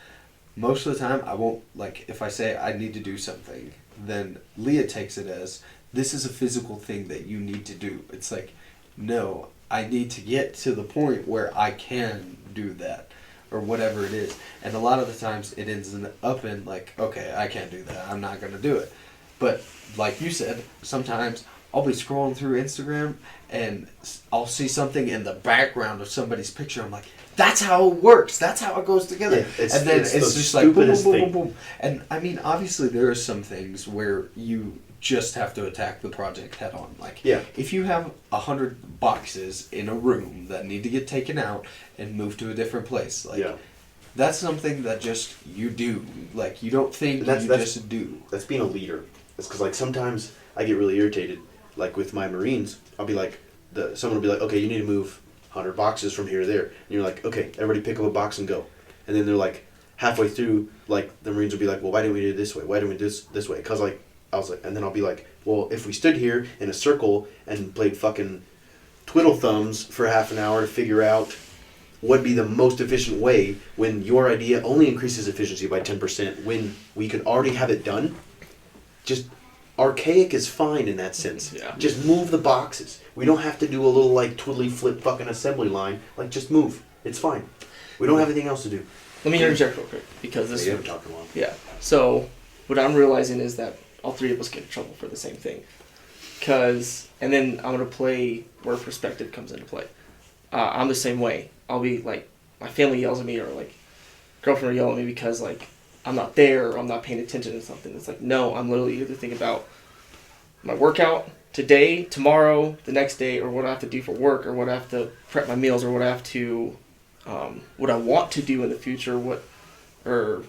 most of the time I won't, like, if I say I need to do something, then Leah takes it as, this is a physical thing that you need to do. It's like, no, I need to get to the point where I can do that. or whatever it is. And a lot of the times it ends up in like, okay, I can't do that. I'm not going to do it. But like you said, sometimes I'll be scrolling through Instagram and I'll see something in the background of somebody's picture. I'm like, that's how it works. That's how it goes together. Yeah, and then it's the just like boom, boom, stupidest boom, boom, thing. boom. And I mean, obviously there are some things where you just have to attack the project head on. Like, Yeah. if you have 100 boxes in a room that need to get taken out and moved to a different place, like, Yeah. that's something that just you do. Like, you don't think, That's- you that's- just do. That's being a leader. It's because like sometimes I get really irritated. Like with my Marines, I'll be like, someone will be like, okay, you need to move 100 boxes from here to there, and you're like, okay, everybody pick up a box and go. And then they're like, halfway through, like the Marines will be like, well, why didn't we do it this way? Why didn't we do this way? Because like I was like, and then I'll be like, well, if we stood here in a circle and played fucking twiddle thumbs for half an hour to figure out what'd be the most efficient way when your idea only increases efficiency by 10% when we could already have it done. Just archaic is fine in that sense. Yeah. Just move the boxes. We don't have to do a little like twiddly flip fucking assembly line. Like just move. It's fine. We don't have anything else to do. Let me interject real quick because this. You haven't talked in a while. Yeah. So what I'm realizing is that all three of us get in trouble for the same thing. And then I'm gonna play where perspective comes into play. I'm the same way. I'll be like, my family yells at me, or like, girlfriend will yell at me because like I'm not there or I'm not paying attention to something. It's like, no, I'm literally either thinking about my workout today, tomorrow, the next day, or what I have to do for work, or what I have to prep my meals, or what I have to, what I want to do in the future, or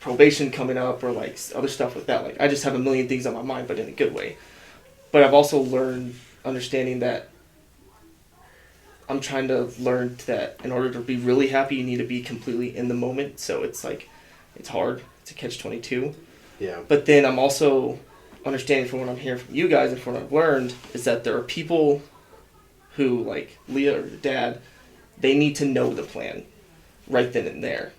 probation coming up, or like other stuff like that. Like, I just have a million things on my mind, but in a good way. But I've also learned understanding that I'm trying to learn that in order to be really happy, you need to be completely in the moment. So it's like, it's hard. It's a catch-22. Yeah. But then I'm also understanding from what I'm hearing from you guys and from what I've learned is that there are people who, like Leah or your dad, they need to know the plan right then and there.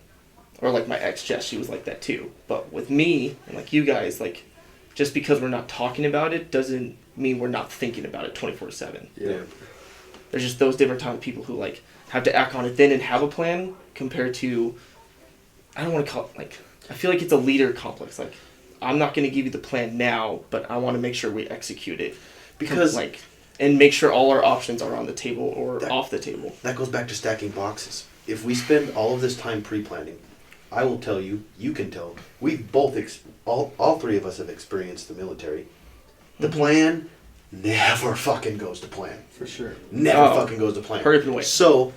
Or like my ex Jess, she was like that too. But with me and like you guys, like, just because we're not talking about it doesn't mean we're not thinking about it 24/7. Yeah. There's just those different type of people who like have to act on it then and have a plan compared to, I don't want to call it like, I feel like it's a leader complex. Like, I'm not going to give you the plan now, but I want to make sure we execute it. Because like, and make sure all our options are on the table or off the table. that goes back to stacking boxes. If we spend all of this time pre-planning, I will tell you, you can tell, we've both, all three of us have experienced the military. The plan never fucking goes to plan. For sure. Never fucking goes to plan. Hurry up and wait. So,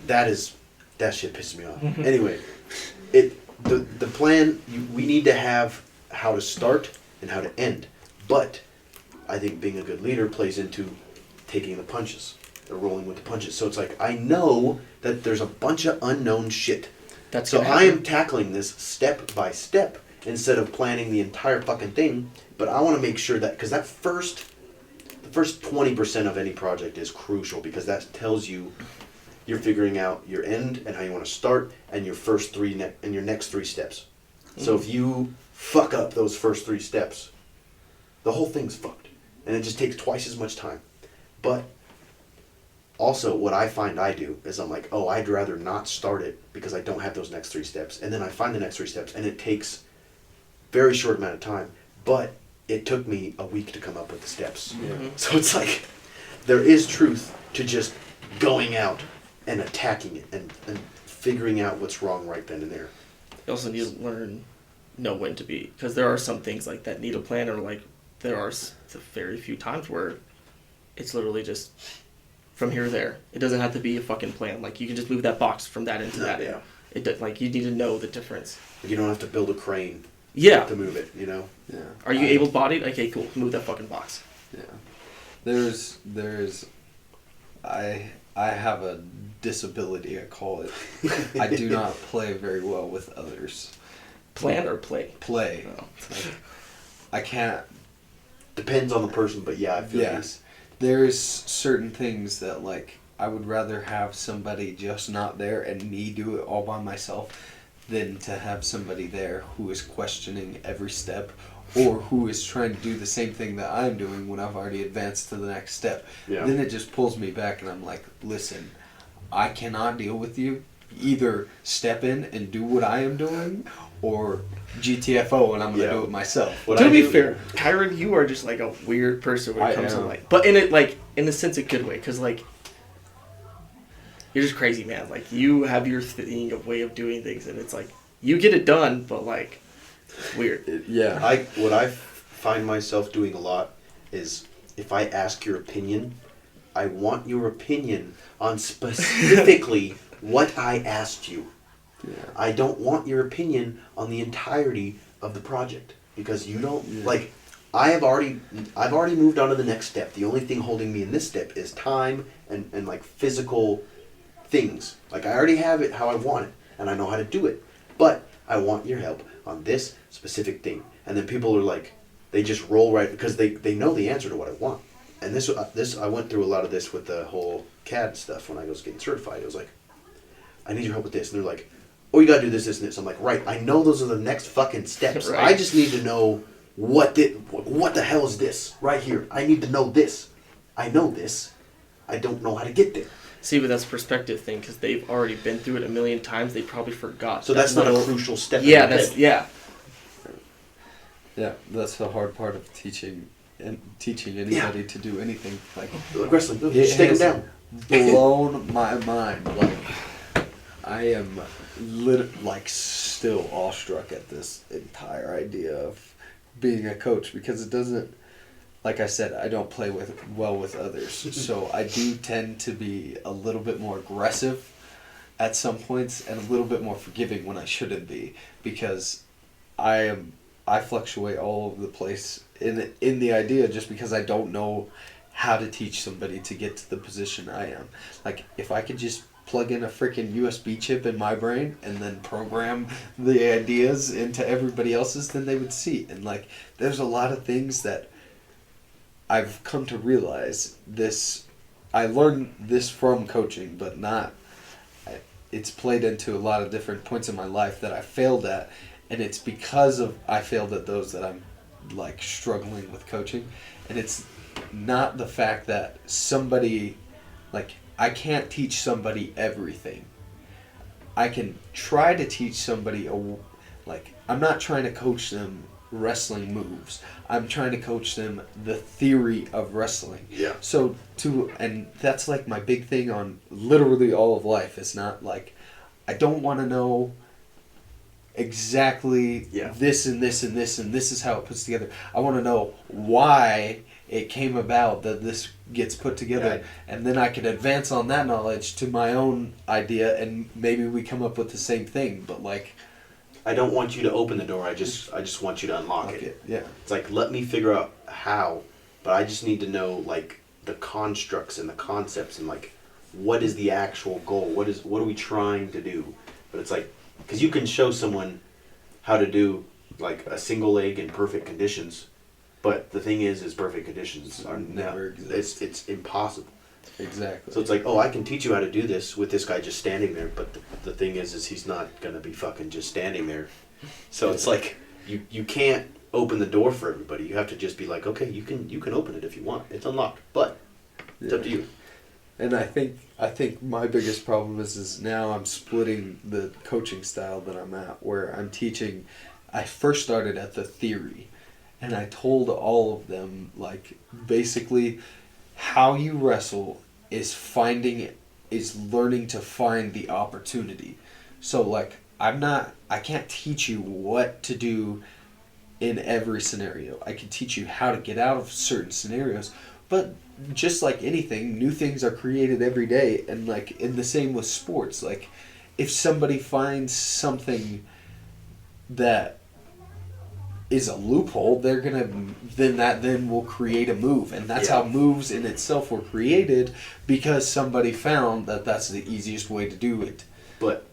that shit pisses me off. Anyway, the plan, we need to have how to start and how to end. But I think being a good leader plays into taking the punches, or rolling with the punches. So it's like, I know that there's a bunch of unknown shit. That's So gonna I happen. am tackling this step by step instead of planning the entire fucking thing. But I want to make sure that, because the first 20% of any project is crucial, because that tells you you're figuring out your end and how you want to start, and your first and your next 3 steps. So if you fuck up those first 3 steps, the whole thing's fucked, and it just takes twice as much time. But also, what I find I do is I'm like, oh, I'd rather not start it because I don't have those next 3 steps, and then I find the next 3 steps, and it takes very short amount of time, but it took me a week to come up with the steps. Yeah. So it's like, there is truth to just going out and attacking it and figuring out what's wrong right then and there. You also need to know when to be, because there are some things like that need a plan, or like there are very few times where it's literally just from here to there. It doesn't have to be a fucking plan. Like, you can just move that box from that into that. Yeah. Like, you need to know the difference. You don't have to build a crane Yeah. to move it, you know? Yeah. Are you able-bodied? Okay, cool. Move that fucking box. Yeah. There's I have a disability, I call it. I do not play very well with others. Plan or play? Play. Oh. Like, I can't. Depends on the person, but yeah, I feel Yes. There's certain things that, like, I would rather have somebody just not there and me do it all by myself than to have somebody there who is questioning every step, or who is trying to do the same thing that I'm doing when I've already advanced to the next step. Yeah. Then it just pulls me back, and I'm like, listen, I cannot deal with you. either step in and do what I am doing, or GTFO and I'm gonna do it myself. To be fair, Kyron, you are just like a weird person when it comes to like, but in it like in a sense a good way, because like you're just crazy, man. Like you have your thing of way of doing things, and it's like you get it done, but like it's weird. What I find myself doing a lot is if I ask your opinion, I want your opinion on specifically what I asked you. Yeah. I don't want your opinion on the entirety of the project because you don't like. I've already moved on to the next step. The only thing holding me in this step is time and like physical things. Like I already have it how I want it and I know how to do it, but I want your help on this specific thing. And then people are like, they just roll right because they know the answer to what I want. And this I went through a lot of this with the whole CAD stuff when I was getting certified. It was like, I need your help with this, and they're like, oh, you gotta do this, this, and this. I'm like, right, I know those are the next fucking steps. Right. I just need to know what the hell is this right here. I need to know this. I know this. I don't know how to get there. See, but that's a perspective thing because they've already been through it a million times. They probably forgot. So that's not a crucial step. Yeah, that's Yeah, that's the hard part of teaching anybody to do anything. Like wrestling, just take them down. Blown my mind. Like I am still awestruck at this entire idea of being a coach because it doesn't. Like I said, I don't play well with others, so I do tend to be a little bit more aggressive at some points and a little bit more forgiving when I shouldn't be because I fluctuate all over the place in the idea just because I don't know how to teach somebody to get to the position I am. Like if I could just plug in a freaking USB chip in my brain and then program the ideas into everybody else's, then they would see. And like there's a lot of things that I've come to realize this. I learned this from coaching, but not. It's played into a lot of different points in my life that I failed at, and it's because of I failed at those that I'm like struggling with coaching, and it's not the fact that somebody, like I can't teach somebody everything. I can try to teach somebody I'm not trying to coach them wrestling moves. I'm trying to coach them the theory of wrestling. Yeah. So and that's like my big thing on literally all of life. It's not like I don't want to know exactly this and this and this and this is how it puts together. I want to know why it came about that this gets put together, and then I can advance on that knowledge to my own idea, and maybe we come up with the same thing. But like, I don't want you to open the door. I just want you to unlock it. Yeah. It's like let me figure out how, but I just need to know like the constructs and the concepts and like what is the actual goal? What are we trying to do? But it's like because you can show someone how to do like a single leg in perfect conditions, but the thing is perfect conditions are never exist. It's impossible. Exactly. So it's like, oh, I can teach you how to do this with this guy just standing there, but the thing is he's not gonna be fucking just standing there. So it's like you can't open the door for everybody. You have to just be like, okay, you can open it if you want. It's unlocked, but it's up to you. And I think my biggest problem is now I'm splitting the coaching style that I'm at, where I'm teaching. I first started at the theory, and I told all of them like basically how you wrestle is learning to find the opportunity. So like I can't teach you what to do in every scenario. I can teach you how to get out of certain scenarios, but just like anything, new things are created every day, and like in the same with sports. Like if somebody finds something that is a loophole, they're gonna then will create a move, and that's how moves in itself were created, because somebody found that that's the easiest way to do it. But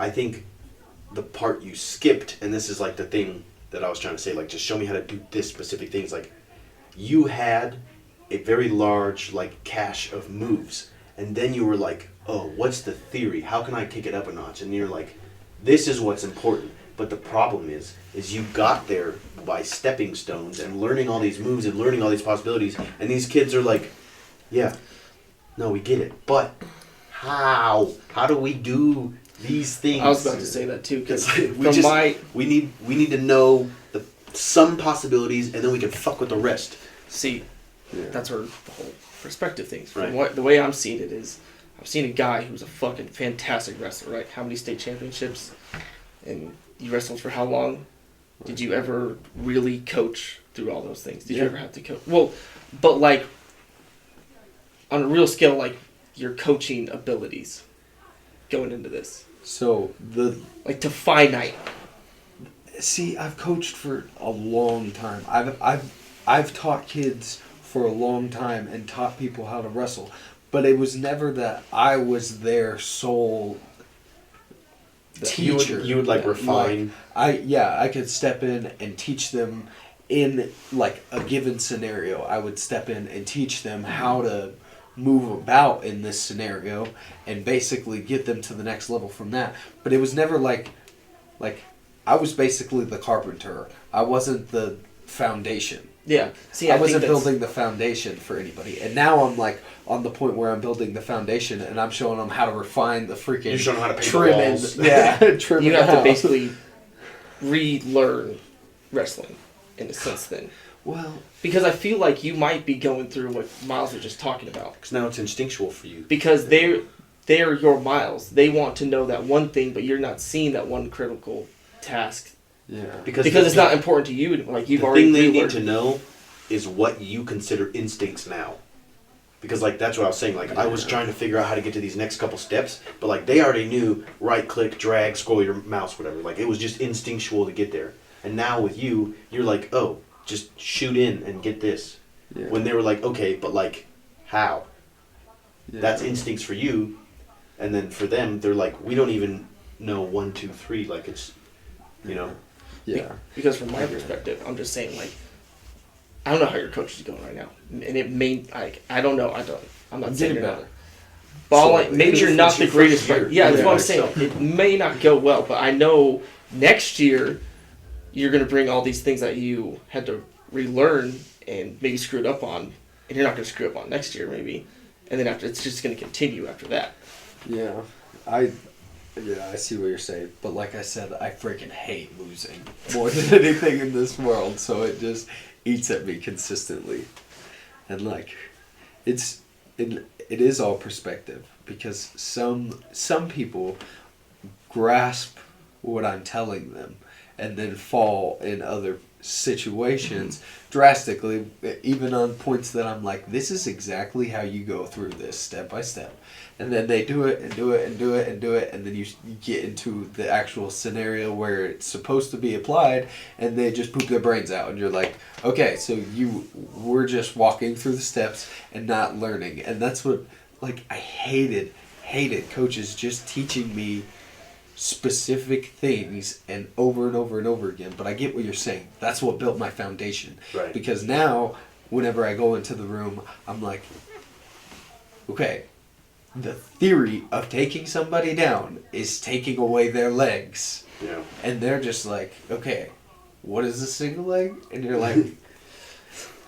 I think the part you skipped, and this is like the thing that I was trying to say, like just show me how to do this specific thing. It's like you had a very large like cache of moves, and then you were like, oh, what's the theory? How can I kick it up a notch? And you're like, this is what's important. But the problem is you got there by stepping stones and learning all these moves and learning all these possibilities, and these kids are like, yeah, no, we get it, but how do we do these things? I was about to say that too, because It's like, we need to know some possibilities, and then we can fuck with the rest. see, Yeah. that's where the whole perspective things. Right. From the way I'm seeing it is, I've seen a guy who's a fucking fantastic wrestler, right? How many state championships? And you wrestled for how long? Did you ever really coach through all those things? Did you Yeah. ever have to coach? Well, but like, on a real scale, like, your coaching abilities going into this. So Like, to finite. see, I've coached for a long time. I've taught kids for a long time and taught people how to wrestle, but it was never that I was their sole teacher. You would like refine. I could step in and teach them in like a given scenario. I would step in and teach them how to move about in this scenario and basically get them to the next level from that. But it was never like I was basically the carpenter. I wasn't the foundation. Yeah. See, I think wasn't that's- building the foundation for anybody. And now I'm like on the point where I'm building the foundation and I'm showing them how to refine the freaking You're showing them how to paint the trim walls. trim You the have to house. basically relearn wrestling in a sense then. Well, Because I feel like you might be going through what Miles was just talking about. Because now it's instinctual for you. Because they're your Miles. They want to know that one thing, but you're not seeing that one critical task. yeah. Because it's not important to you. Like, you've the already thing they relearned. need to know is what you consider instincts now. Because like that's what I was saying. Like I was trying to figure out how to get to these next couple steps, but like they already knew right click, drag, scroll your mouse, whatever. Like it was just instinctual to get there. And now with you, you're like, oh, just shoot in and get this. Yeah. When they were like, okay, but like, how? Yeah. That's instincts for you, and then for them, they're like, we don't even know 1, 2, 3. Like it's, you know. Yeah. Because from my perspective, I'm just saying, like, I don't know how your coach is going right now, and it may like I don't know. I'm not saying getting you're not. better. But all Slowly. maybe you're not It's the your greatest. first year. Yeah, that's what I'm Yeah, saying. so- It may not go well, but I know next year you're gonna bring all these things that you had to relearn and maybe screwed up on, and you're not gonna screw up on next year maybe, and then after it's just gonna continue after that. Yeah. I see what you're saying, but like I said, I freaking hate losing more than anything in this world, so it just eats at me consistently. And like it is all perspective, because some people grasp what I'm telling them and then fall in other situations drastically, even on points that I'm like, this is exactly how you go through this step by step. And then they do it and do it and do it and do it, and then you get into the actual scenario where it's supposed to be applied, and they just poop their brains out, and you're like, okay, so we're just walking through the steps and not learning. And that's what, like, I hated coaches just teaching me specific things and over and over again. But I get what you're saying. That's what built my foundation. Right. Because now, whenever I go into the room, I'm like, okay, the theory of taking somebody down is taking away their legs. Yeah. And they're just like, okay, what is a single leg? And you're like,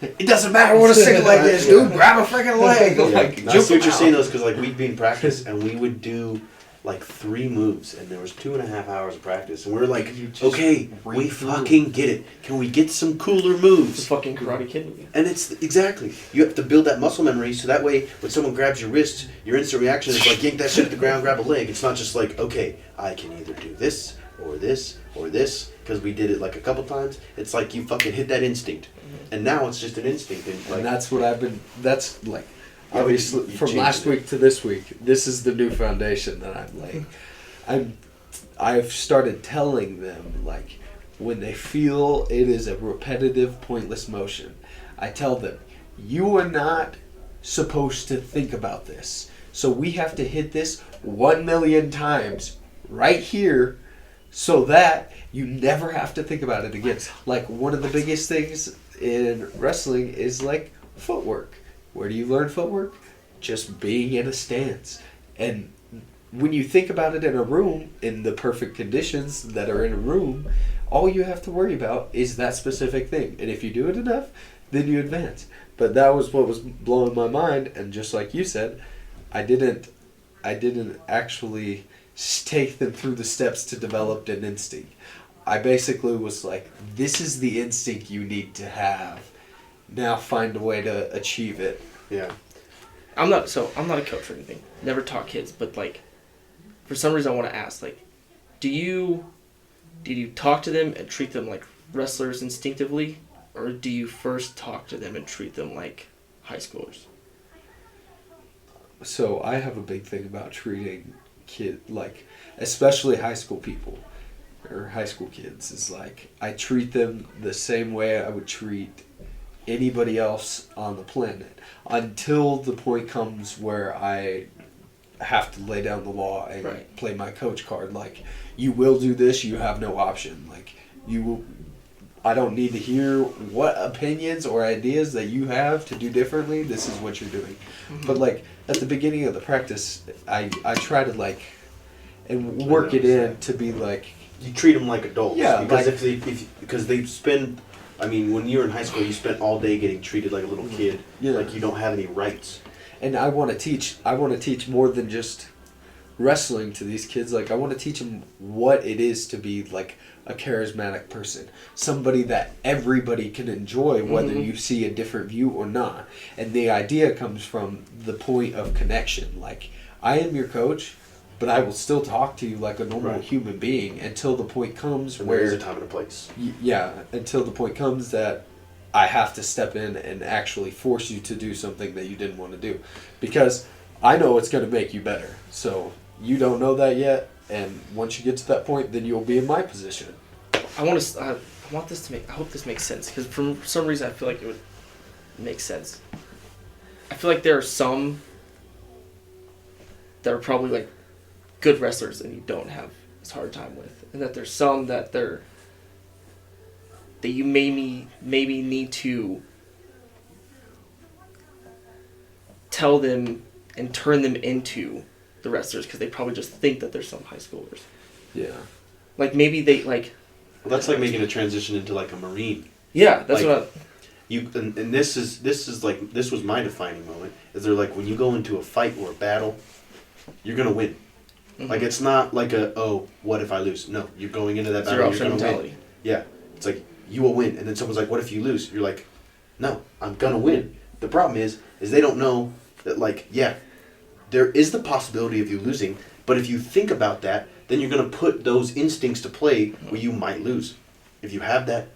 it doesn't matter what a single leg is, dude. Grab a freaking leg. Yeah. Like, I jump see what you're out. saying though, because like we'd be in practice and we would do like 3 moves, and there was 2.5 hours of practice, and we were like, You just okay, read we through. fucking get it. Can we get some cooler It's a moves? fucking Karate Kid movie. And it's exactly, you have to build that muscle memory, so that way when someone grabs your wrist, your instant reaction is like yank that shit at the ground, grab a leg. It's not just like, okay, I can either do this or this or this, because we did it like a couple times. It's like you fucking hit that instinct, and now it's just an instinct. And like, And that's what that's like, Yeah, obviously, you from changed last it. week to this week, this is the new foundation that I'm laying. I've started telling them, like, when they feel it is a repetitive, pointless motion, I tell them, you are not supposed to think about this. So we have to hit this 1 million times right here so that you never have to think about it again. Like, one of the biggest things in wrestling is, like, footwork. Where do you learn footwork? Just being in a stance. And when you think about it in a room, in the perfect conditions that are in a room, all you have to worry about is that specific thing. And if you do it enough, then you advance. But that was what was blowing my mind. And just like you said, I didn't I didn't actually take them through the steps to develop an instinct. I basically was like, this is the instinct you need to have. Now find a way to achieve it. Yeah. I'm not a coach or anything. Never taught kids, but like, for some reason I want to ask, like, did you talk to them and treat them like wrestlers instinctively, or do you first talk to them and treat them like high schoolers? So I have a big thing about treating especially high school people or high school kids, is like I treat them the same way I would treat anybody else on the planet until the point comes where I have to lay down the law and Right. play my coach card. Like, you will do this, you have no option. Like, you will. I don't need to hear what opinions or ideas that you have to do differently. This is what you're doing. Mm-hmm. But like at the beginning of the practice, I try to like and work it in to be like, You treat them like adults. Yeah, Because like- because they spend. I mean, when you're in high school, you spent all day getting treated like a little kid. Yeah. Like you don't have any rights. and I want to teach more than just wrestling to these kids. Like, I want to teach them what it is to be like a charismatic person, somebody that everybody can enjoy, whether Mhm. you see a different view or not. And the idea comes from the point of connection. Like, I am your coach, but I will still talk to you like a normal Right. human being until the point comes And there is where a time and a place. until the point comes that I have to step in and actually force you to do something that you didn't want to do, because I know it's going to make you better. So you don't know that yet, and once you get to that point, then you'll be in my position. I want to. I want this to make. I hope this makes sense, because for some reason I feel like it would make sense. I feel like there are some that are probably like good wrestlers and you don't have as hard time with, and that there's some that you maybe need to tell them and turn them into the wrestlers, because they probably just think that they're some high schoolers. Yeah. Like, maybe they like. Well, that's like making a transition into like a Marine. Yeah, that's Like- what. And this is like, this was my defining moment. Is they're like, when you go into a fight or a battle, you're gonna win. Like, it's not like what if I lose? No, you're going into that Zero battle, you're option gonna mentality. win. Yeah, it's like, you will win. And then someone's like, what if you lose? You're like, no, I'm gonna win. The problem is they don't know that, like, yeah, there is the possibility of you losing, but if you think about that, then you're gonna put those instincts to play where you might lose. If you have that,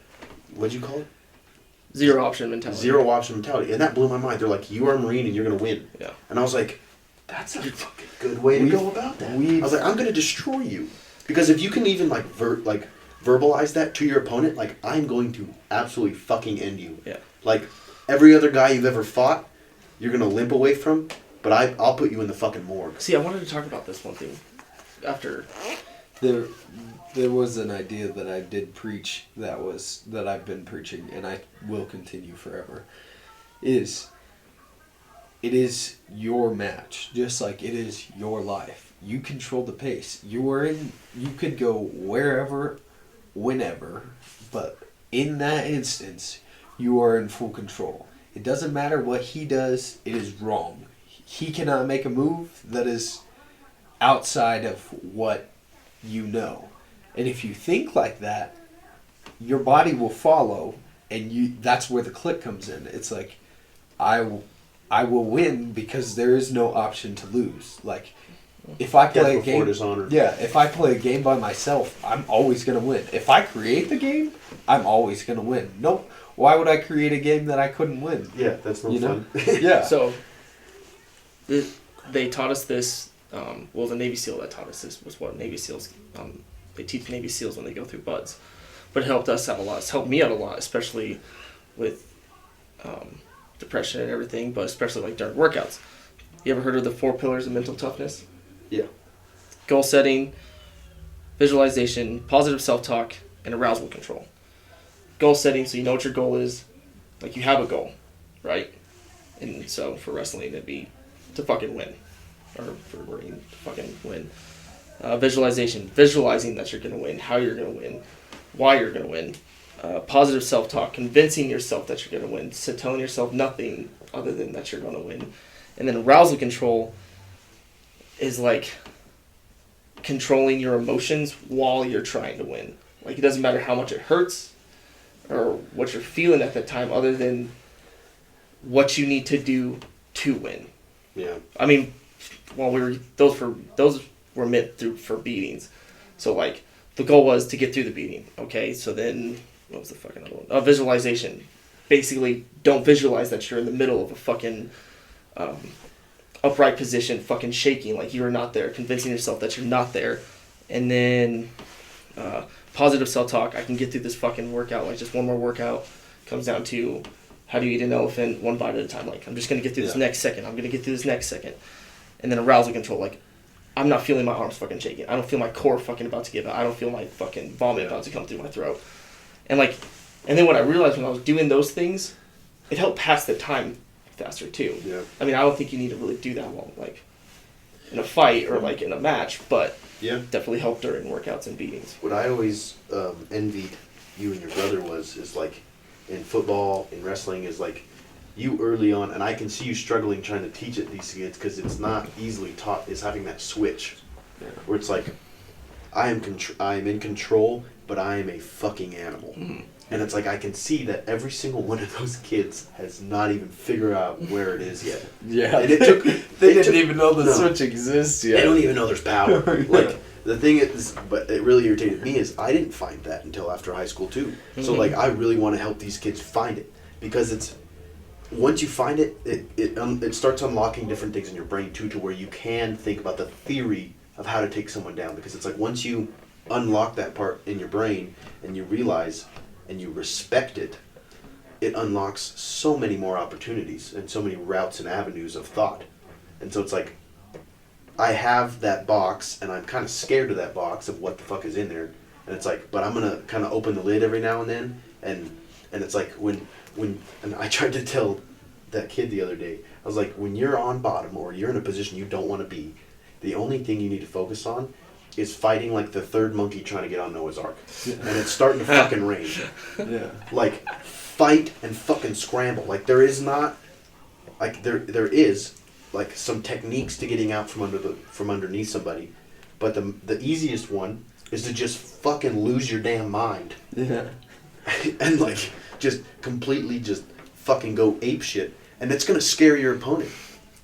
what'd you call it? Zero option mentality. Zero option mentality. And that blew my mind. They're like, you are a Marine and you're gonna win. Yeah. And I was like, that's a fucking good way to go about that. I was like, I'm gonna destroy you. Because if you can even like verbalize that to your opponent, like, I'm going to absolutely fucking end you. Yeah. Like, every other guy you've ever fought, you're gonna limp away from, but I'll put you in the fucking morgue. See, I wanted to talk about this one thing after. There was an idea that I did preach that I've been preaching, and I will continue forever. It is your match, just like it is your life. You control the pace. You could go wherever, whenever, but in that instance, you are in full control. It doesn't matter what he does, it is wrong. He cannot make a move that is outside of what you know. And if you think like that, your body will follow, and that's where the click comes in. It's like, I will win because there is no option to lose. Like, if I play a Death before game, dishonor. if I play a game by myself, I'm always gonna win. If I create the game, I'm always gonna win. Nope. Why would I create a game that I couldn't win? Yeah, that's no You know? fun. Yeah. So, they taught us this. Well, the Navy SEAL that taught us this was what Navy SEALs. They teach Navy SEALs when they go through buds, but it helped us out a lot. It's helped me out a lot, especially with depression and everything, but especially like during workouts. You ever heard of the 4 pillars of mental toughness? Yeah. Goal setting, visualization, positive self-talk, and arousal control. Goal setting, so you know what your goal is. Like, you have a goal, right? And so for wrestling, it'd be to fucking win. Or for Marine, to fucking win. Visualization, visualizing that you're going to win, how you're going to win, why you're going to win. Positive self-talk, convincing yourself that you're going to win, so telling yourself nothing other than that you're going to win. And then arousal control, is like controlling your emotions while you're trying to win. Like, it doesn't matter how much it hurts or what you're feeling at that time, other than what you need to do to win. Yeah. I mean, well, those were meant for beatings. So like, the goal was to get through the beating. Okay, so then what was the fucking other one? Visualization. Basically, don't visualize that you're in the middle of a fucking upright position, fucking shaking like you're not there, convincing yourself that you're not there, and then positive self-talk. I can get through this fucking workout. Like, just one more workout. Comes down to, how do you eat an elephant one bite at a time? Like, I'm just gonna get through this next second. I'm gonna get through this next second. And then arousal control. Like, I'm not feeling my arms fucking shaking. I don't feel my core fucking about to give out. I don't feel my fucking vomit about to come through my throat. And like, and then what I realized when I was doing those things, it helped pass the time faster too. Yeah. I mean, I don't think you need to really do that long, like in a fight or like in a match, but Yeah. definitely helped during workouts and beatings. What I always envied you and your brother is like, in football, in wrestling, is like, you early on, and I can see you struggling trying to teach it these kids because it's not easily taught, is having that switch where it's like, I am in control, but I am a fucking animal. Mm-hmm. And it's like, I can see that every single one of those kids has not even figured out where it is yet. Yeah, And it took, they didn't even know the no. switch exists yet. They don't even know there's power. Yeah. Like, the thing is, but it really irritated me, is I didn't find that until after high school too. So Mhm. like, I really want to help these kids find it, because it's, once you find it, it starts unlocking different things in your brain too, to where you can think about the theory of how to take someone down. Because it's like, once you unlock that part in your brain and you realize and you respect it, it unlocks so many more opportunities and so many routes and avenues of thought. And so it's like, I have that box and I'm kind of scared of that box of what the fuck is in there. And it's like, but I'm going to kind of open the lid every now and then. And it's like, when and I tried to tell that kid the other day, I was like, when you're on bottom or you're in a position you don't want to be, the only thing you need to focus on is fighting like the third monkey trying to get on Noah's Ark. And it's starting to fucking rain. Yeah. Like, fight and fucking scramble. Like, there is not, like, there is like some techniques to getting out from underneath somebody, but the easiest one is to just fucking lose your damn mind. Yeah. And like, just completely just fucking go ape shit, and it's gonna scare your opponent,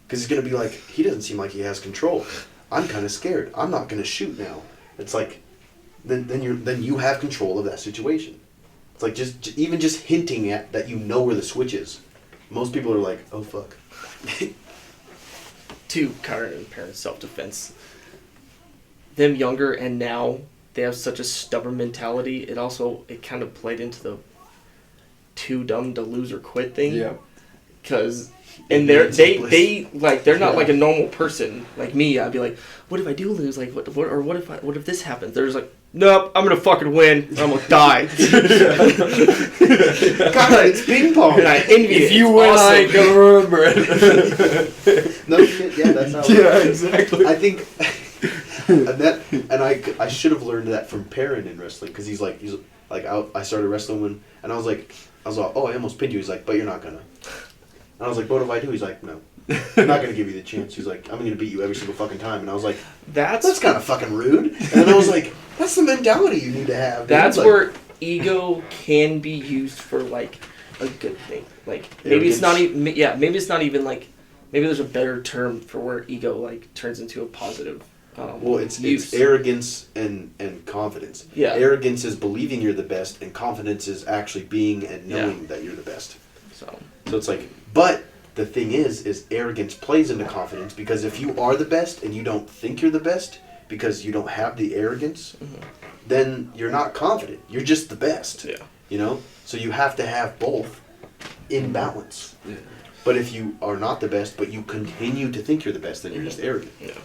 because he's gonna be like, he doesn't seem like he has control. I'm kind of scared. I'm not gonna shoot now. It's like, then you have control of that situation. It's like, just hinting at that, you know where the switch is. Most people are like, oh fuck. To current parents' self-defense, them younger and now, they have such a stubborn mentality. It kind of played into the too dumb to lose or quit thing. Yeah. Cause, and they're not like a normal person like me. I'd be like, what if I do lose? Like, what if this happens? They're just like, nope, I'm gonna fucking win. And I'm gonna die. God, it's ping pong. And I envy it. If you It's win, awesome. I ain't gonna remember it. No shit. Yeah, that's how. Yeah, exactly. I think, and I should have learned that from Perrin in wrestling, because he's like I started wrestling and I was like, oh, I almost pinned you. He's like, but you're not gonna. And I was like, what if I do? He's like, no, I'm not gonna give you the chance. He's like, I'm gonna beat you every single fucking time. And I was like, that's kind of fucking rude. And then I was like, that's the mentality you need to have. That's like, where ego can be used for like a good thing. Like, maybe it's not even. Yeah, maybe it's not even like. Maybe there's a better term for where ego like turns into a positive. Well, it's use. arrogance and confidence. Yeah. Arrogance is believing you're the best, and confidence is actually being and knowing that you're the best. So it's like, but the thing is arrogance plays into confidence, because if you are the best and you don't think you're the best because you don't have the arrogance, then you're not confident. You're just the best. Yeah. You know? So you have to have both in balance. Yeah. But if you are not the best, but you continue to think you're the best, then you're just arrogant. Yeah.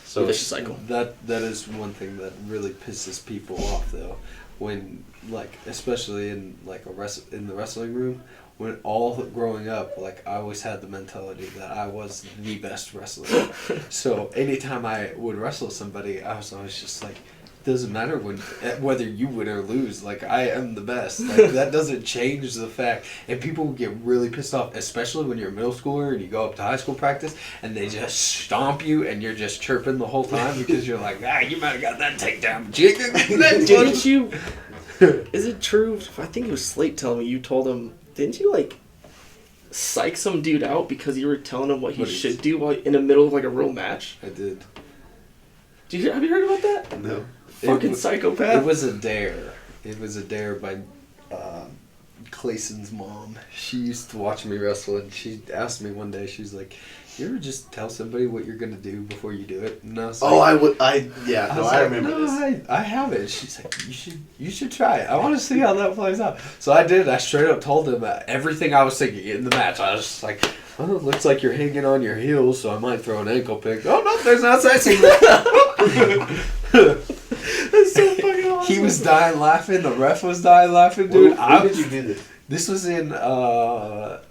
So Vicious cycle. That is one thing that really pisses people off, though, when, like, especially in like in the wrestling room, when all growing up, like, I always had the mentality that I was the best wrestler. So anytime I would wrestle somebody, I was always just like, doesn't matter whether you win or lose. Like, I am the best. Like, that doesn't change the fact. And people get really pissed off, especially when you're a middle schooler and you go up to high school practice and they just stomp you and you're just chirping the whole time because you're like, you might have got that takedown, but you ain't gonna get that Didn't you? Is it true? I think it was Slate telling me you told him. Didn't you like psych some dude out because you were telling him what he should do while in the middle of like a real match? I did. Have you heard about that? No. Fucking psychopath. It was a dare. It was a dare by Clayson's mom. She used to watch me wrestle, and she asked me one day, she's like, you ever just tell somebody what you're going to do before you do it? And I was like, I remember this. I have it. She's like, you should try it. I want to see how that plays out. So I did. I straight up told him everything I was thinking in the match. I was just like, well, it looks like you're hanging on your heels, so I might throw an ankle pick. Oh, no, there's no such thing. That's so fucking awesome. He was dying laughing. The ref was dying laughing, dude. When did you do this? This was in, I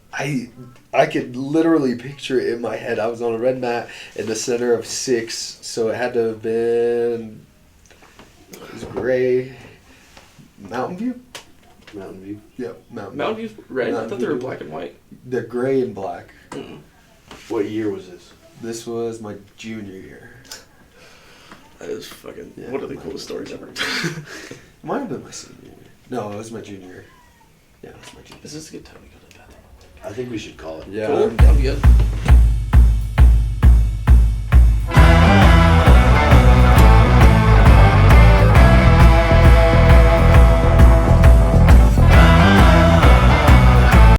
could literally picture it in my head. I was on a red mat in the center of 6, so it had to have been, it was gray, Mountain View? Mountain View. Yep, Mountain View's red. I thought they were View. black and white. They're gray and black. Mm. What year was this? This was my junior year. That is fucking Yeah, one of the coolest stories ever. Might have been my senior year. No, it was my junior year. Yeah, it was my junior year. Is this a good time to go to the bathroom? I think we should call it. Yeah. Cool. I'm good.